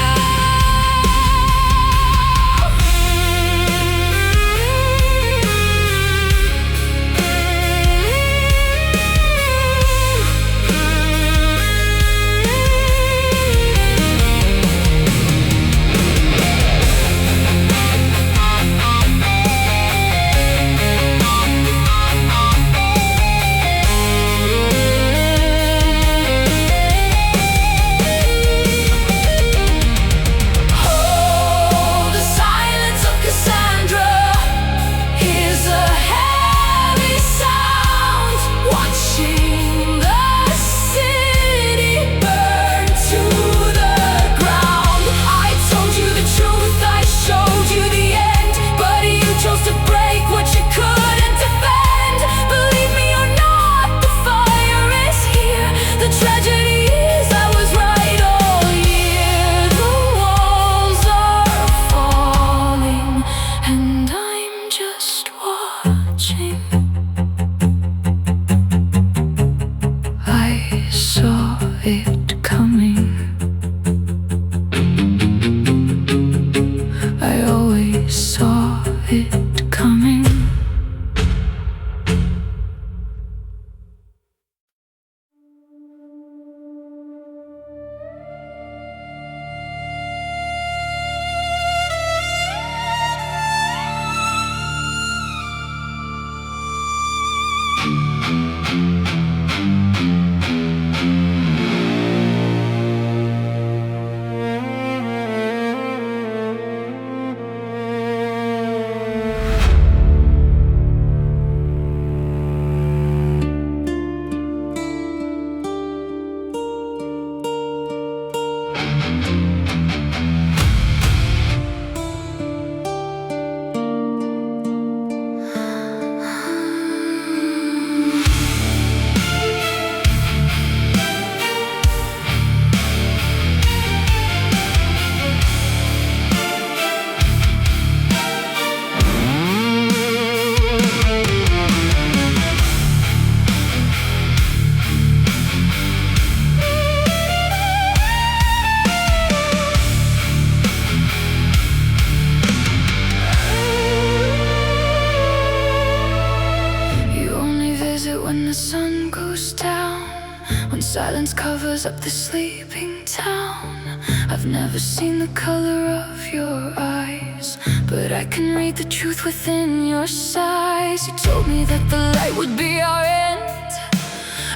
Silence covers up the sleeping town. I've never seen the color of your eyes, but I can read the truth within your sighs. You told me that the light would be our end,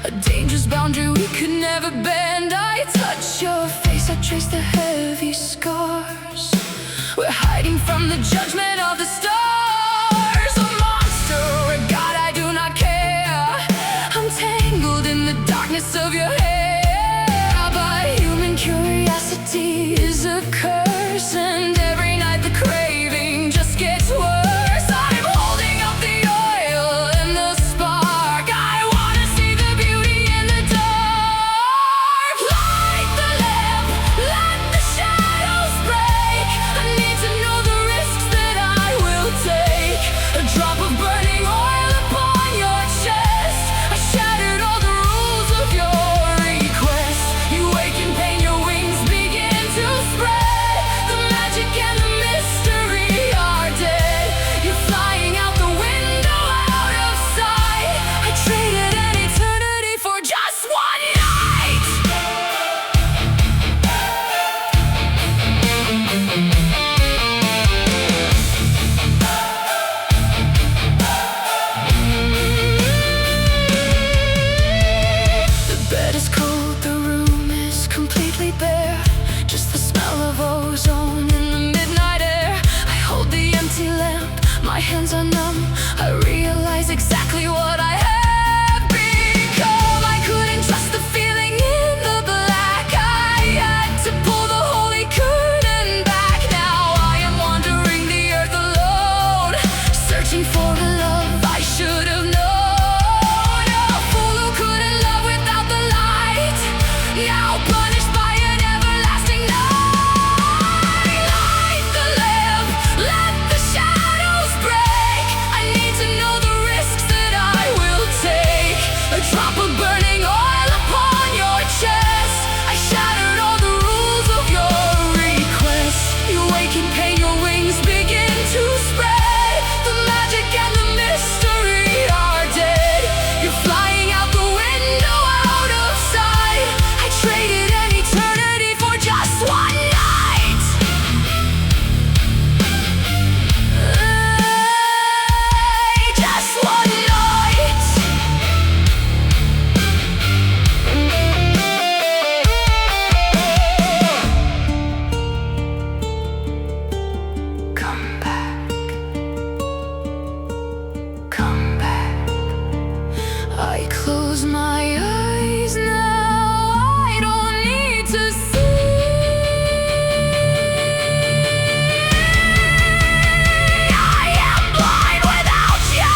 a dangerous boundary we could never bend. I touch your face, I trace the heavy scars. We're hiding from the judgment of the stars. A monster or a god, I do not care. I'm tangled in the darkness of your hair, but human curiosity is a curse, and every night the craving just gets worse. I'm holding up the oil and the spark. I wanna see the beauty in the dark. Light the lamp, let the shadows break. I need to know the risks that I will take. A drop of burning oil upon your chest. I shattered all the rules of your request. You wake in pain, your wings begin to spread. The magic and the mystery are dead. You're flying out the window, out of sight. I traded an eternity for just one night. The bed is cold, the room is completely bare. Just the smell of ozone in the midnight air. I hold the empty lamp, my hands are numb. I realize exactly what I have become. I couldn't trust the feeling in the black. I had to pull the holy curtain back. Now I am wandering the earth alone, searching for a love I should have known. A fool who couldn't love without the light, now punished by an everlasting night. Light the lamp, let the shadows break. I need to know the risks that I will take. A drop of burning oil upon your chest. I shattered all the rules of your request. You wake in pain, your wings begin to spread. The magic and the mystery are dead. You're flying out the window, out of sight. I traded an eternity for just one night. Just one night. Come back. Come back. I close my eyes now. I don't need to see. I am blind without you.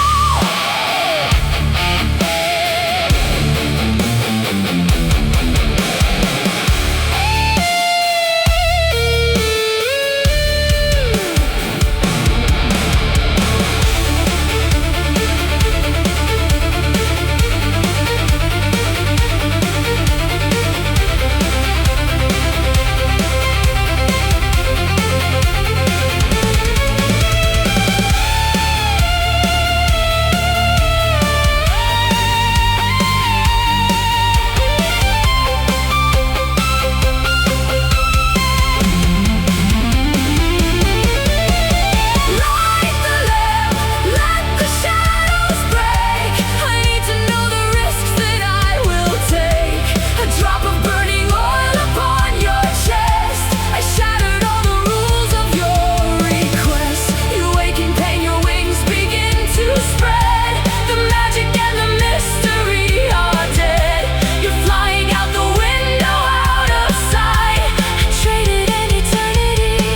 Light the lamp, let the shadows break. I need to know the risks that I will take. A drop of burning oil upon your chest. I shattered all the rules of your request. You wake in pain, your wings begin to spread. The magic and the mystery are dead. You're flying out the window, out of sight. I traded an eternity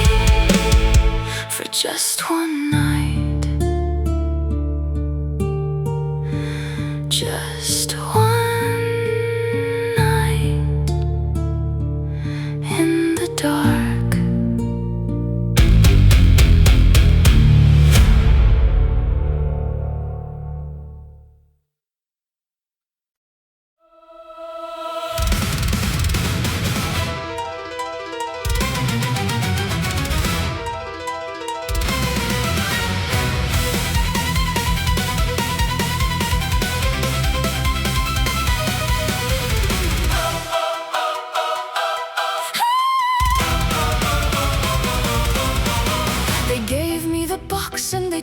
for just one night. Just one night in the dark.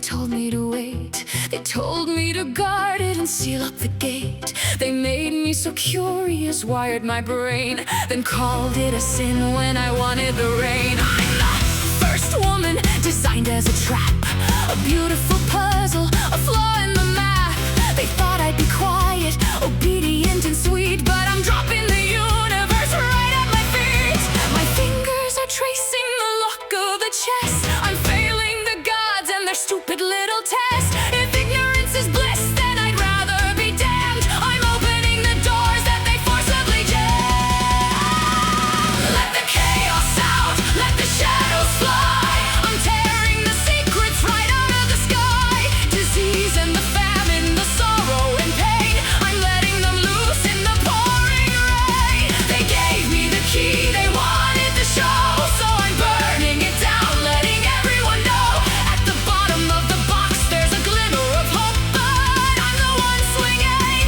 told me to wait. They told me to guard it and seal up the gate. They made me so curious, wired my brain, then called it a sin when I wanted the rain. I'm the first woman designed as a trap, a beautiful puzzle, a flaw in the map. They thought I'd be quiet, obedient and sweet, but I'm dropping the universe right at my feet. My fingers are tracing the lock of the chest. I'm failing the gods and their stupid little test. If ignorance is bliss, then I'd rather be damned. I'm opening the doors that they forcibly jam. Let the chaos out, let the shadows fly. I'm tearing the secrets right out of the sky. Disease and the famine, the sorrow and pain, I'm letting them loose in the pouring rain. They gave me the key, they wanted the show, so I'm burning it down, letting everyone know. At the bottom of the box there's a glimmer of hope, but I'm the one swinging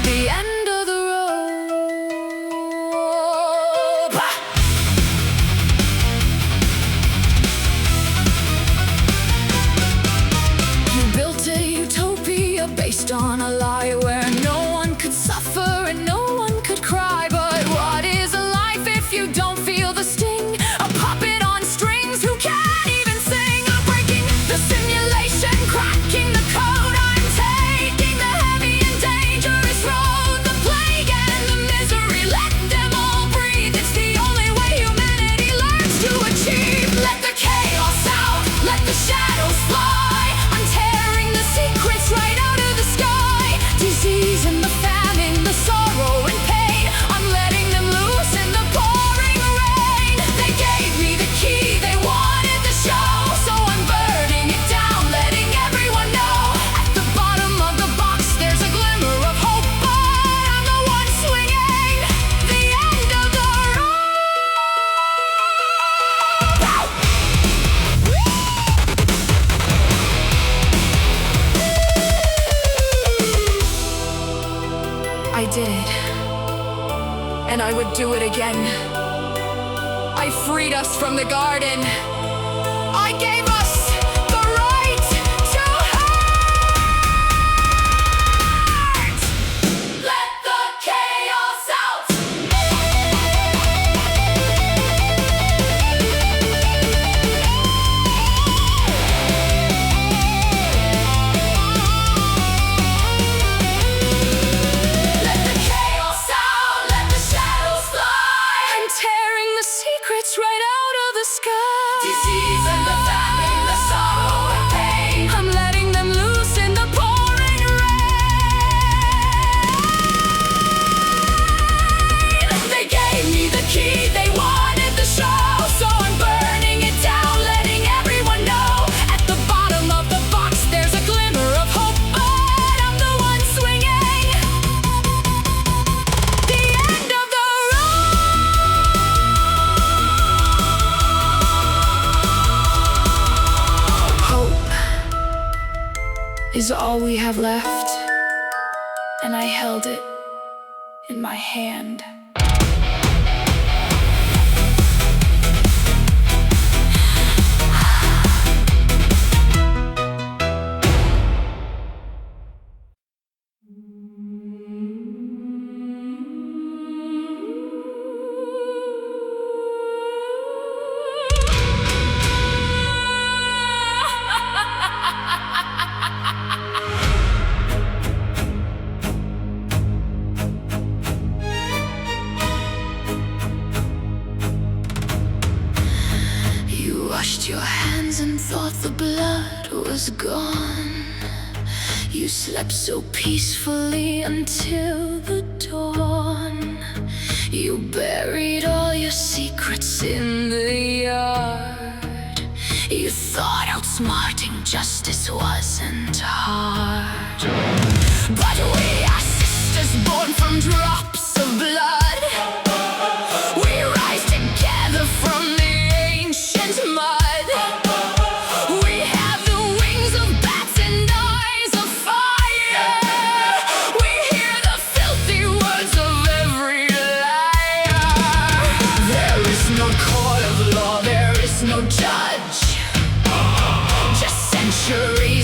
the end of the rope. You built a utopia based on a lie where no one could suffer and no one could cry. But what is a life if you don't feel the sting? A puppet on strings who can't even sing. I'm breaking the simulation, cracking the code. I'm taking the heavy and dangerous road. The plague and the misery, let them all breathe. It's the only way humanity learns to achieve. Let the chaos out, let the shadows fly. I'm tearing the secrets right out of the sky. Disease and the famine, the sorrow and pain, I'm letting them loose in the pouring rain. They gave me the key, they wanted the show, so I'm burning it down, letting everyone know. At the bottom of the box there's a glimmer of hope, but I'm the one swinging the end of the I did it, and I would do it again. I freed us from the garden. I gave us the right to hurt. Let the chaos out. Let the chaos out, let the shadows fly. I'm tearing the secrets right out of the sky. Disease and the famine, the sorrow and pain, I'm letting them loose in the pouring rain. They gave me the key, they wanted the show, so I'm burning it down, letting everyone know. At the bottom of the box there's a glimmer of hope, but I'm the one swinging the end of the road. Hope is all we have left, and I held it in my hand. You washed your hands and thought the blood was gone. You slept so peacefully until the dawn. You buried all your secrets in the yard. You thought outsmarting justice wasn't hard. But we are sisters born from drops of blood. We rise together from the ancient mud. We have the wings of bats and eyes of fire. We hear the filthy words of every liar. There is no court of law, there is no judge, just centuries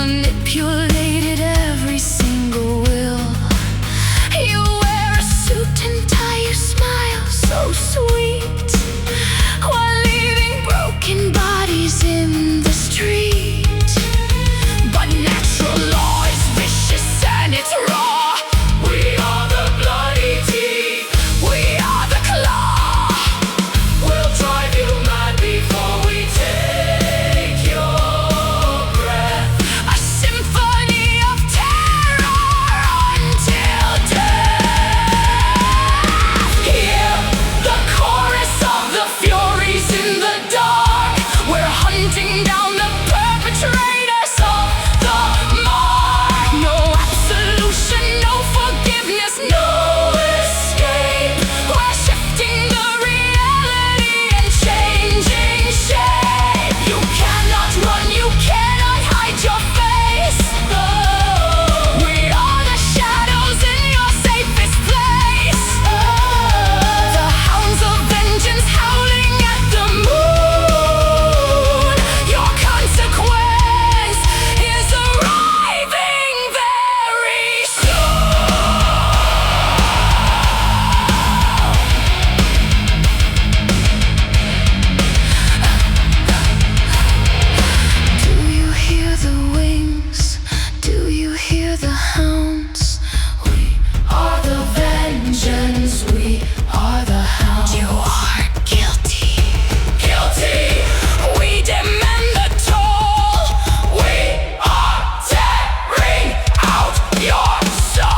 manipulated every single will. You wear a suit and tie, you smile so sweet, while leaving broken bodies in the street.
But natural law is vicious and it's raw. We are the bloody teeth, we are the claw. We'll drive you mad before we take your breath.
A symphony of terror until death.
Hear the chorus of the Furies in the dark.
We're hunting down the perpetrators of the mark. No absolution, no forgiveness, no escape. We're shifting the reality and changing shape.
You cannot run, you cannot hide your face.
Oh, we are the shadows in your safest place. Oh, the hounds of vengeance howling at the moon. Your consequence is arriving very soon.
Do you hear the wings? Do you hear the hounds?
We are the vengeance, we are the hounds.
You are guilty.
Guilty,
We demand the toll.
we are tearing out your soul.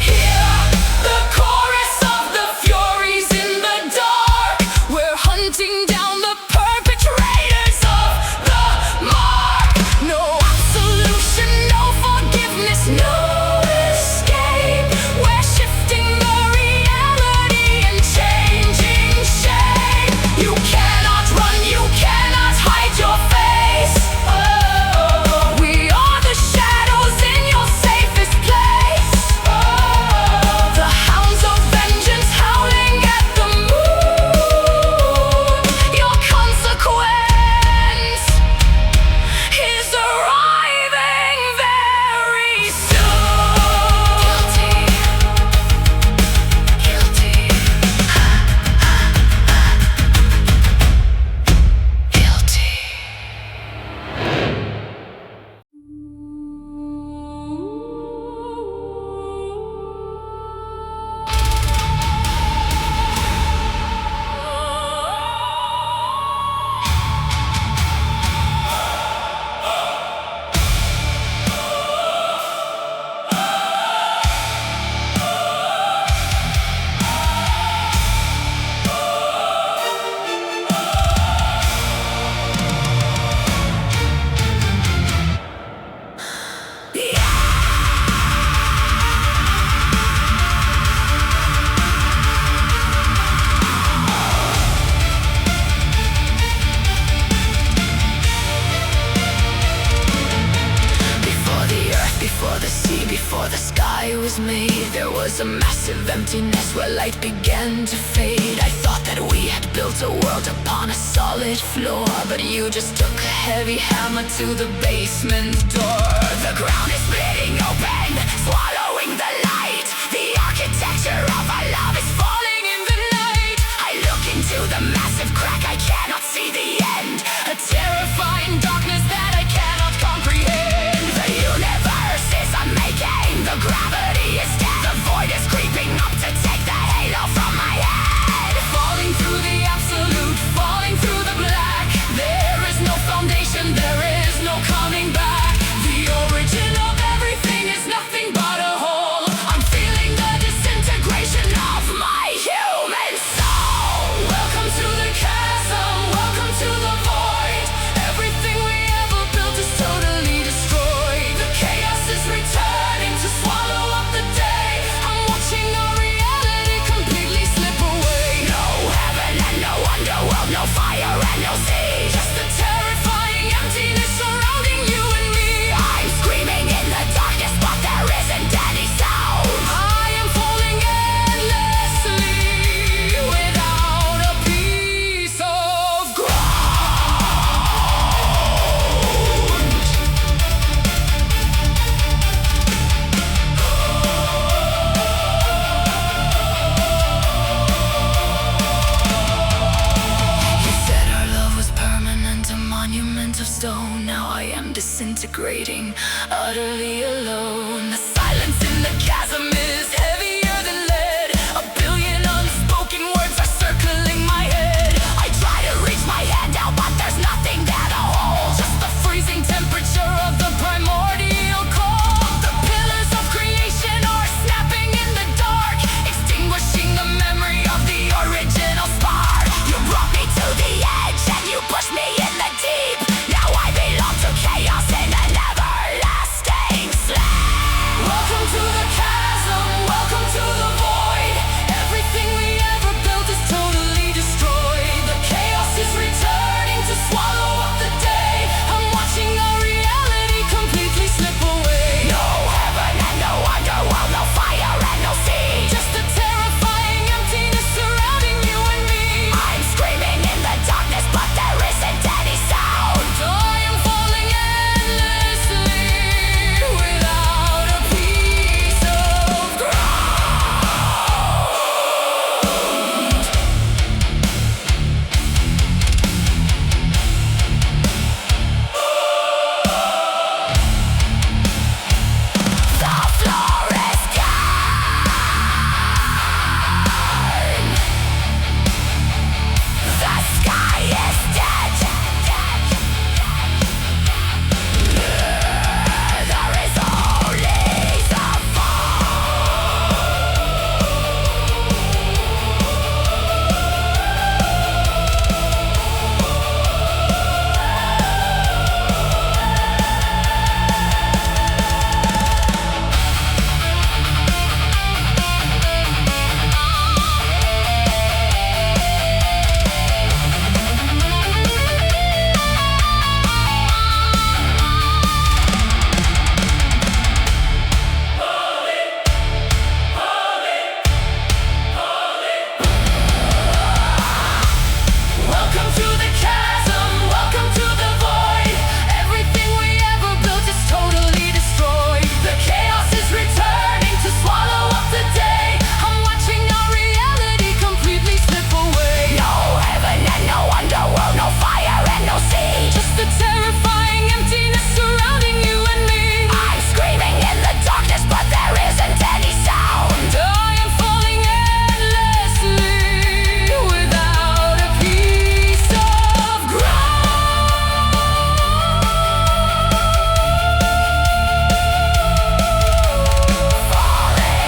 Hear the chorus of the Furies in the dark. We're hunting down the perpetrators of the mark. No absolution, no forgiveness, no escape. We're shifting the reality and changing shape.
You cannot run, you cannot hide your face.
Oh, we are the shadows in your safest place. Oh, the hounds of vengeance howling at the moon. Your consequence is arriving very soon.
Guilty. Guilty.
Before the earth, before the sea, before the sky was made, there was a massive emptiness where light began to fade. I thought that we had built a world upon a solid floor, but you just took a heavy hammer to the basement door.
The ground is splitting open, swallowing the light. The architecture of our love is falling in the night. I look into the massive crack, I cannot see the end.
A terrifying darkness that I cannot comprehend.
The universe is unmaking, the gravity is dead. The void is creeping up to take the halo from my head.
Falling through the absolute, falling through the black. There is no foundation, there is no coming back. The origin of everything is nothing but a hole. I'm feeling the disintegration of
world, no fire and no sea.
Just the terrifying emptiness surrounding you and me.
I'm screaming in the darkness, but there isn't any sound.
I am falling endlessly without a piece of
of stone. Now I am disintegrating, utterly alone.
The silence in the chasm is heavier than lead. A billion unspoken words are circling my head.
I try to reach my hand out, but there's nothing there to hold.
Just the freezing temperature of the primordial cold. The pillars of creation are snapping in the dark, extinguishing the memory of the original spark.
You brought me to the edge and you pushed me in the deep. Now I belong to chaos in an everlasting sleep.
Welcome to the chasm, welcome to the void. Everything we ever built is totally destroyed. The chaos is returning to swallow up the day. I'm watching our reality completely slip away.
No heaven and no underworld, no fire and no sea.
Just the terrifying emptiness surrounding you and me.
I'm screaming in the darkness, but there isn't any sound.
I am falling endlessly without a piece of
The floor is gone. The sky is dead. There is only the
Welcome to the chasm, welcome to the void. Everything we ever built is totally destroyed. The chaos is returning to swallow up the day. I'm watching our reality completely slip away.
no heaven and no underworld, no fire and no sea.
Just the terrifying emptiness surrounding you and me.
I'm screaming in the darkness, but there isn't any sound.
I am falling endlessly without a piece of
Falling.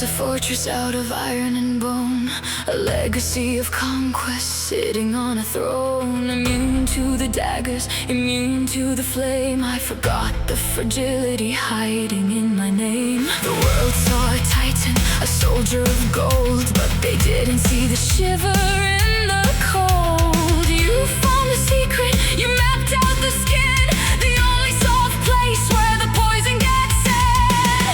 fortress out of iron and bone, a legacy of conquest sitting on a throne, immune to the daggers, immune to the flame. I forgot the fragility hiding in my name. The world saw a titan, a soldier of gold, but they didn't see the shiver in the cold. You found the secret, you mapped out the skin, the only soft place where the poison gets set.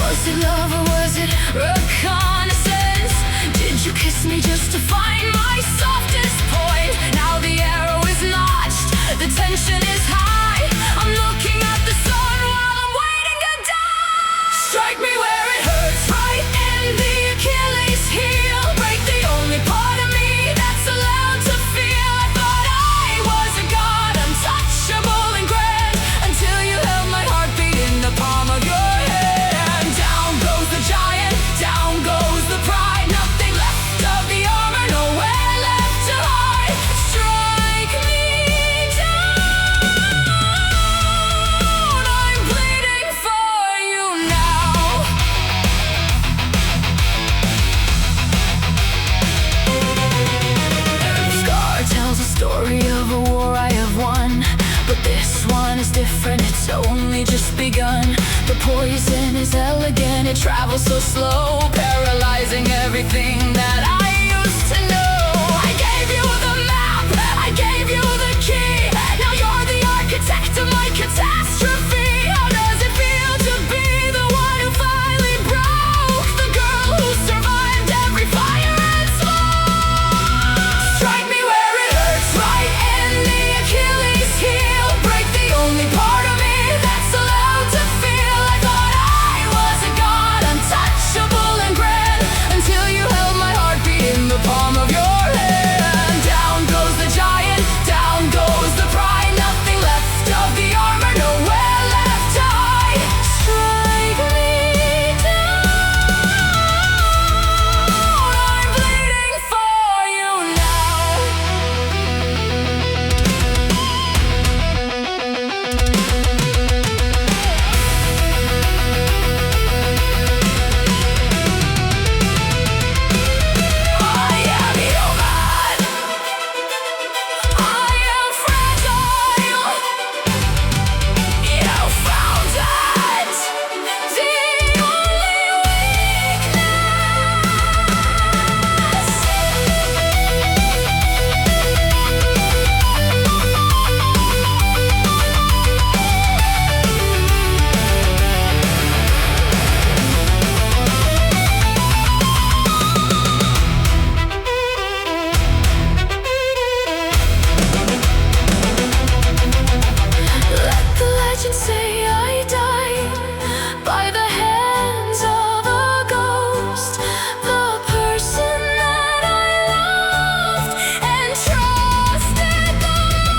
Was it love or was it reconnaissance? Did you kiss me just to find my softest point? Now the arrow is notched, the tension is high. I'm looking at the sun while I'm waiting to die. Strike me where it hurts, right in the Achilles heel. Break the only part of me that's allowed to feel. I thought I was a god, untouchable and grand, until you held my heartbeat in the palm of your hand. Down goes the giant, down goes the pride. Nothing left of the armor, nowhere left to hide. Strike me down, I'm bleeding for you now. Scar tells a story of a war I have won, but this one is different, it's only just begun. The poison is elegant, it travels so slow, paralyzing everything that I used to know. I gave you the map, I gave you the key. Now you're the architect of my catastrophe. How does it feel to be the one who finally broke? The girl who survived every fire and smoke. Strike me where it hurts, right in the Achilles heel. Break the only part of me that's allowed to feel. I thought I was a god, untouchable and grand, until you held my heartbeat in the palm of your hand. Down goes the giant, down goes the pride. Nothing left of the armor, nowhere left to hide. Strike me down, I'm bleeding for you now. I am human, I am fragile. You found it, the only Let the legend say I died by the hands of a ghost, the person that I loved and trusted the most.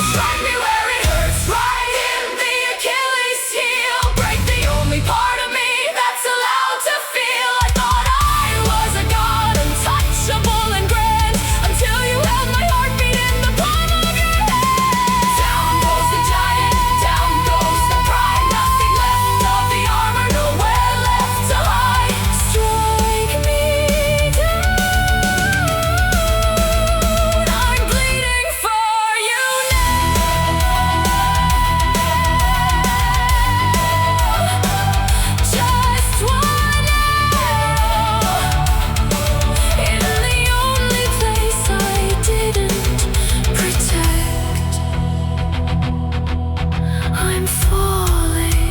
Strike me where it hurts, right in the Achilles heel. Break the only part of me that's allowed to feel. I thought I was a god, untouchable and grand, until you held my heartbeat in the palm of your hand. Down goes the giant, down goes the pride. Nothing left of the armor, nowhere left to hide. Strike me down, I'm bleeding for you now. Just one arrow in the only place I didn't protect. I'm falling.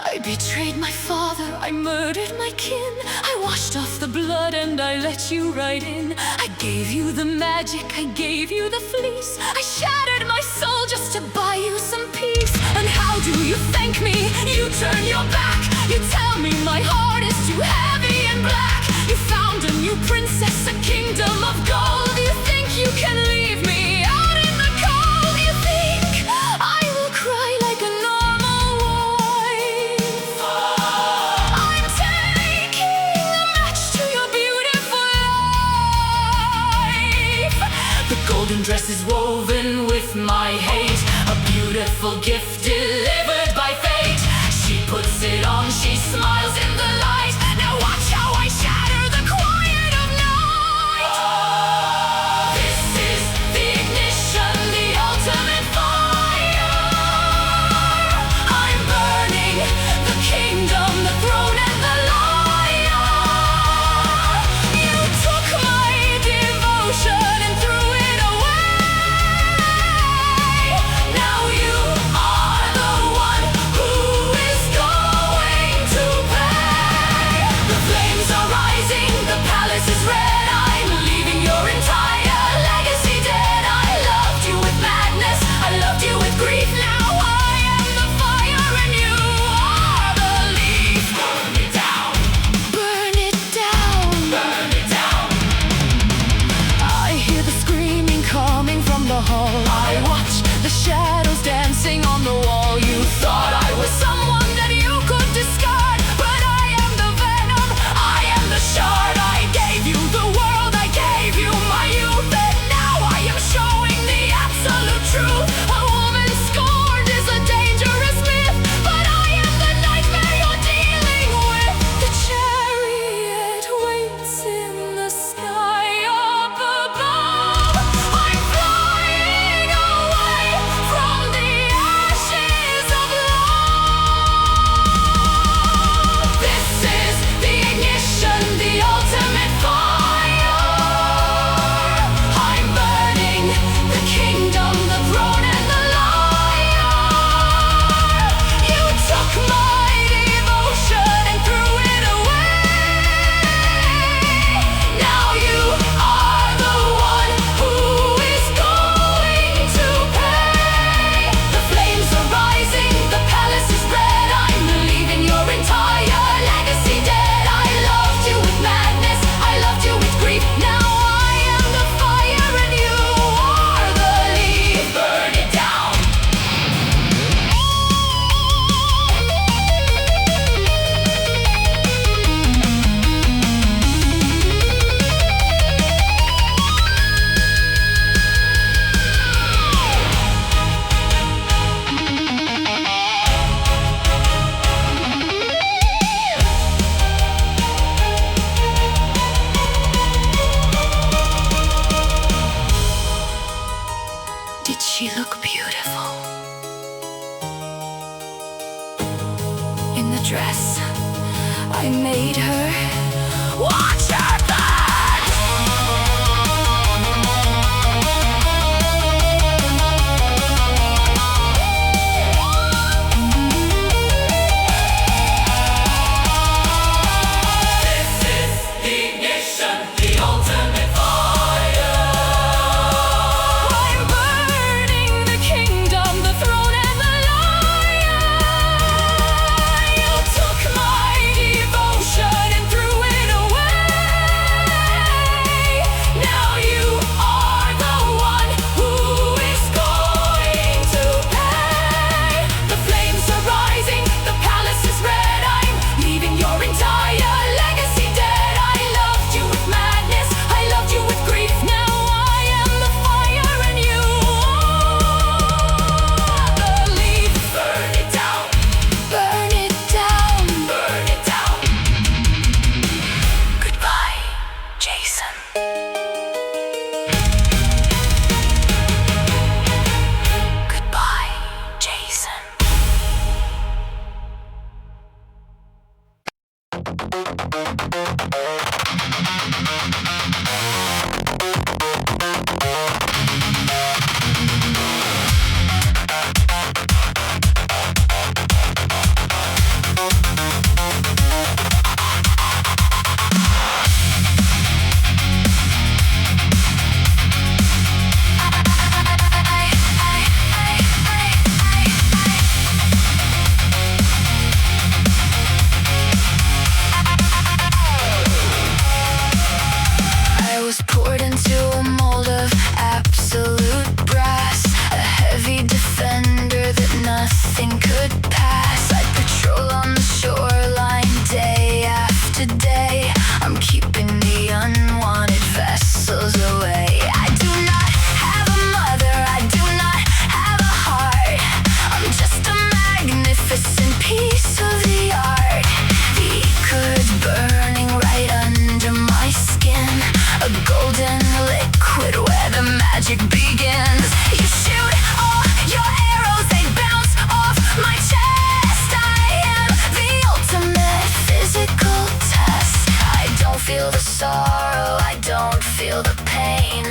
I betrayed my father, I murdered my kin. I washed off the blood and I
let you right in. I gave you the magic, I gave you the fleece. I shattered my soul just to buy you some peace. And how do you thank me? You turn your back. You tell me my heart is too heavy and black. You found a new princess, a kingdom of gold. You think you can leave me out in the cold? You think I will cry like a normal wife? I'm taking a match to your beautiful life. The golden dress is woven with my hate, a beautiful gift delivered by fate. She puts it on, she smiles in the light. Now watch how I shatter the quiet of night. This is the ignition, the ultimate fire. I'm burning the kingdom, the throne and the lyre. You took my devotion and threw it away. Now you are the one who is going to pay. The flames are rising, the palace is red. I'm leaving your entire legacy dead. I loved you with madness, I loved you with grief. Now I am the fire and you are the leaf. Burn it down, burn it down, burn it down. I hear the screaming coming from the hall. I watch the shadows dancing on the wall. You thought I was someone that you could discard, but I am the venom, I am the shard. I gave you the world, I gave you my youth, and now I am showing the absolute truth. A woman scorned is a dangerous myth, but I am the nightmare you're dealing with. The chariot waits in the sky up above. I'm flying away from the ashes of love. This is the ignition, the ultimate fire. I'm burning the kingdom, the throne and the lyre. You took my devotion and threw it away. Now you are the one who is going to pay. The flames are rising, the palace is red. I'm leaving your entire legacy dead. I loved you with madness, I loved you with grief. Now I am the fire and you are the leaf. Burn it down. Did she look beautiful? In the dress I made her. Watch her burn! This is the ignition, the ultimate fire. I'm burning the kingdom, the throne and the lyre. You took my devotion and threw it away.
into a mold of absolute brass, a heavy defender that nothing could pass. I patrol on the shoreline day after day. I'm keeping the unwanted vessels away. I do not have a mother, I do not have a heart. I'm just a magnificent piece of the art. The Icarus burning right under my skin, a golden liquid where the magic begins. You shoot all your arrows, they bounce off my chest. I am the ultimate physical test. I don't feel the sorrow, I don't feel the pain.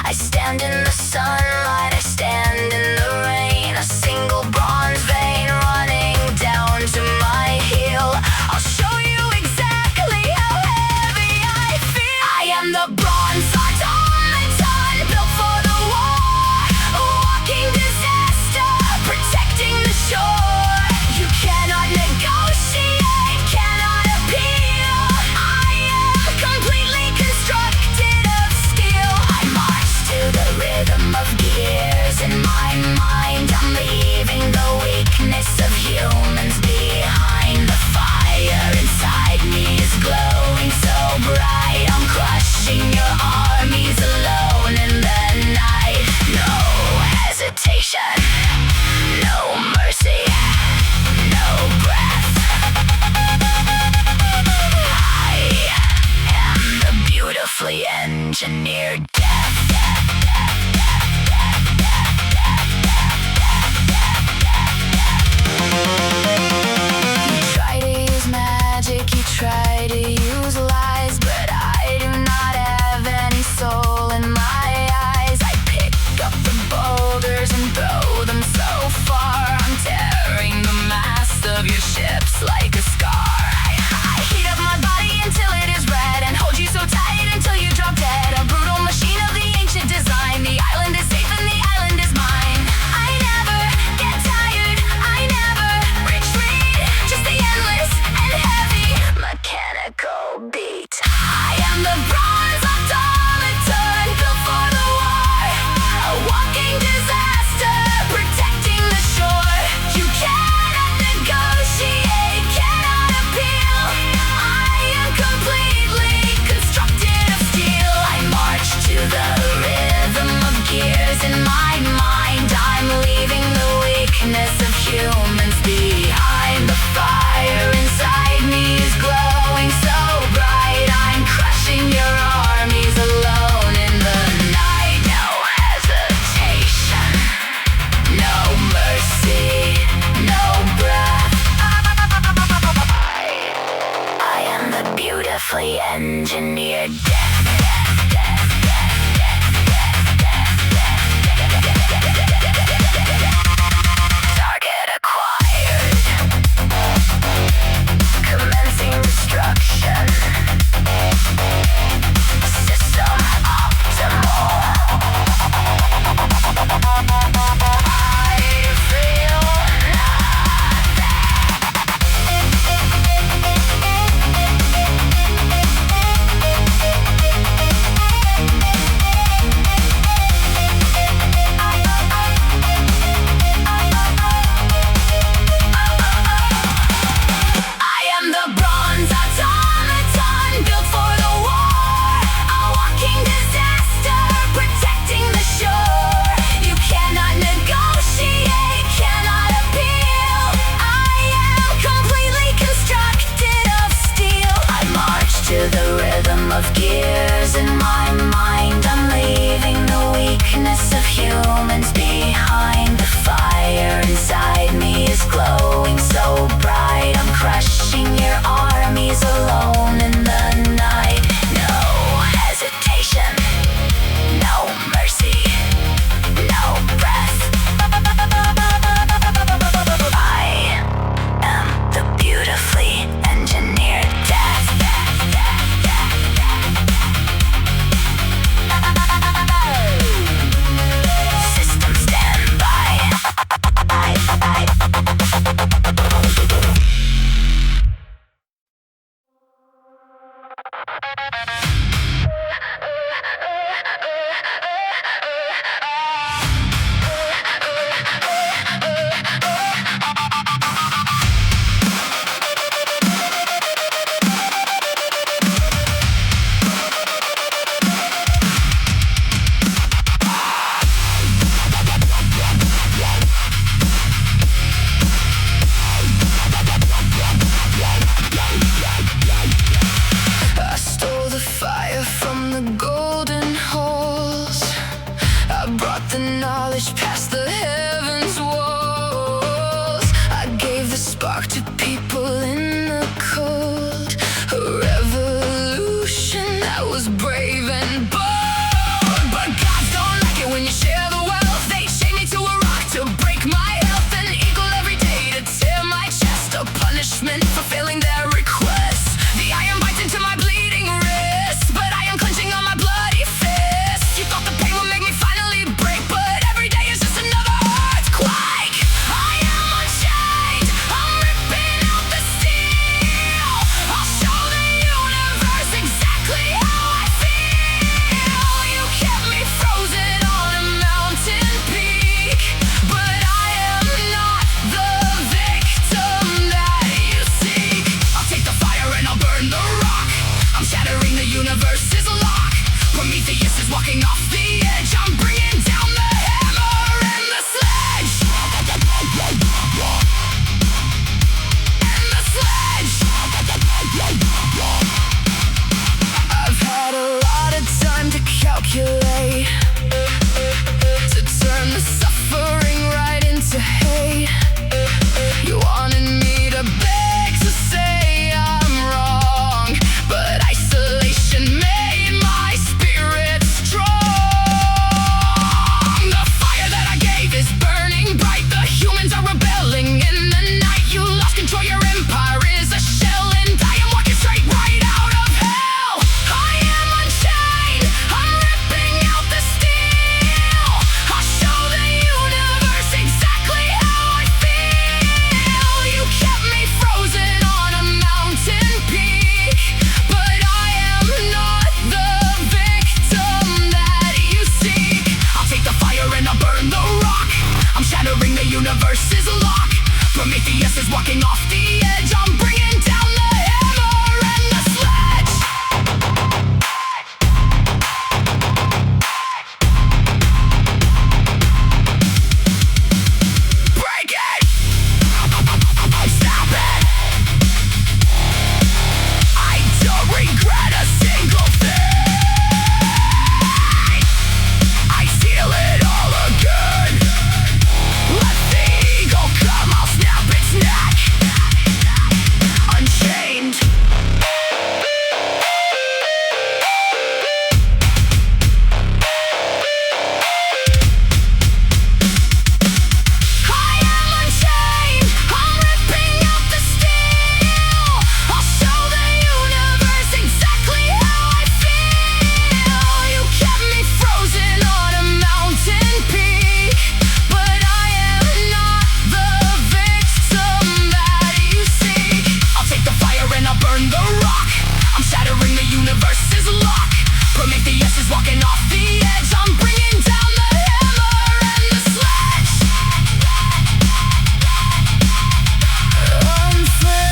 I stand in the sunlight, I stand in the rain. A single bronze vein running down to my heel. I'll show you exactly how heavy I feel. I am the bronze automaton built for the war, a walking disaster, protecting the shore. You cannot negotiate, cannot appeal. I am completely constructed of steel. I march to the rhythm of gears in my mind. I'm leaving the weakness of humans behind. The fire inside me is glowing so bright. I'm crushing your armies alone in the night. No hesitation, no mercy, no breath. I am the beautifully engineered death. You try to use magic, you try to use lies, but I do not have any soul in my eyes. I pick up the boulders and throw them so far. I'm tearing the mast of your ships like a scar. I heat up my body until it is red and hold you so tight until you drop dead. A brutal machine of the ancient design. The island is safe and the island is mine. I never get tired, I never reach past the heavens walls. I gave the spark to people in the cold. A revolution that was brave and bold. But gods don't like it when you share the wealth. They chain me to a rock to break my health, and eagle every day to tear my chest. A punishment for failing their requests. The iron bites into my bleeding wrist, but I am clenching on my bloody fist. You thought the pain would make me finally break, but every day is just another earthquake. I am unchained, I'm ripping out the steel. I'll show the universe exactly how I feel. You kept me frozen on a mountain peak, but I am not the victim that you seek. I'll take the fire and I'll burn the rock. I'm shattering the universe's lock. Prometheus is walking off the edge. I'm bringing down the hammer and the sledge. And the sledge. I've had a lot of time to calculate, to turn the suffering right into hate. You wanted me to beg to say I'm wrong, but isolation made my spirit strong. The fire that I gave is burning bright. The humans are rebelling in the night. You lost control, your empire is a shell, and I am walking straight right out of hell. I am unchained, I'm ripping out the steel. I'll show the universe exactly how I feel. You kept me frozen on a mountain peak, but I am not the victim that you seek. I'll take the fire and I'll burn the rock. I'm shattering the universe's lock. Prometheus is walking off the edge. I'm bringing down the hammer and the sledge. Break it! Stop it! I don't regret a single thing. I seal it all again. Let the eagle come, I'll snap its neck. Unchained. I am unchained, I'm ripping out the steel. I'll show the universe exactly how I feel. You kept me frozen on a mountain peak, but I am not the victim that you seek. I'll take the fire and I'll burn the rock. I'm shattering the universe's lock. Prometheus is walking off the edge. I'm bringing down the hammer and the sledge. I'm free.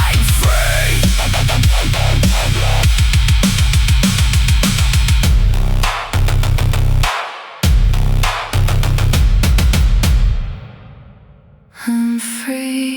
I'm free. I'm free.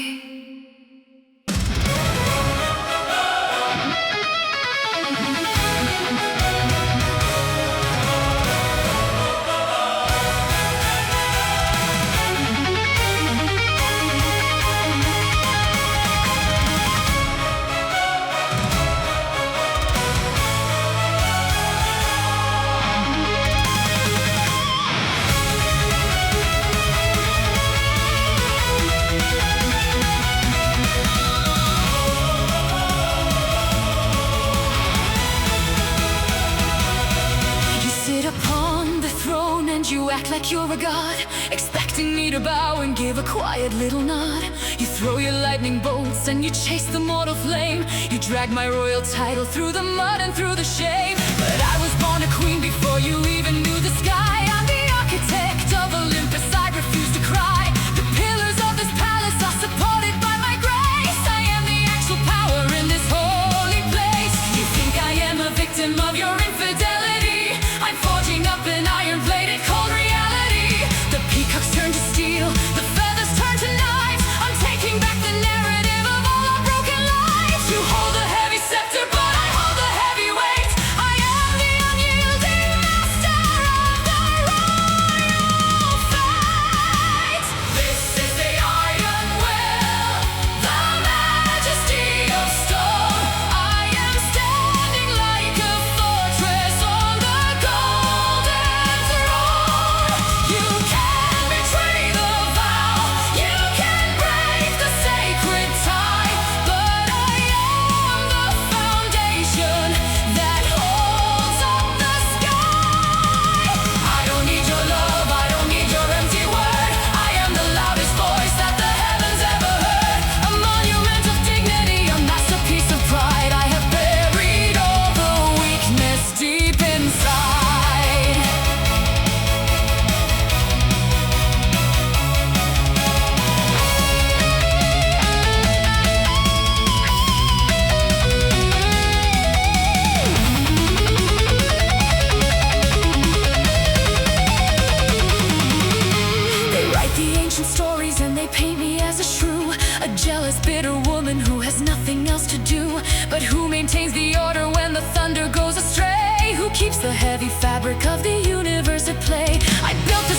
You sit upon the throne and you act like you're a god, expecting me to bow and give a quiet little nod. You throw your lightning bolts and you chase the mortal flame. You drag my royal title through the mud and through the shame. But I was born a queen before you even knew the sky. I'm the architect of Olympus, I refuse to cry. The pillars of this palace are supported by my grace. I am the actual power in this holy place. You think I am a victim of your infidelity? I'm forging up an iron-bladed cold reality. The peacocks turn to steel, the feathers turn to knives. I'm taking back the narrative of all our broken lives. You
A jealous, bitter woman who has nothing else to do, but who maintains the order when the thunder goes astray. Who keeps the heavy fabric of the universe at play. I built a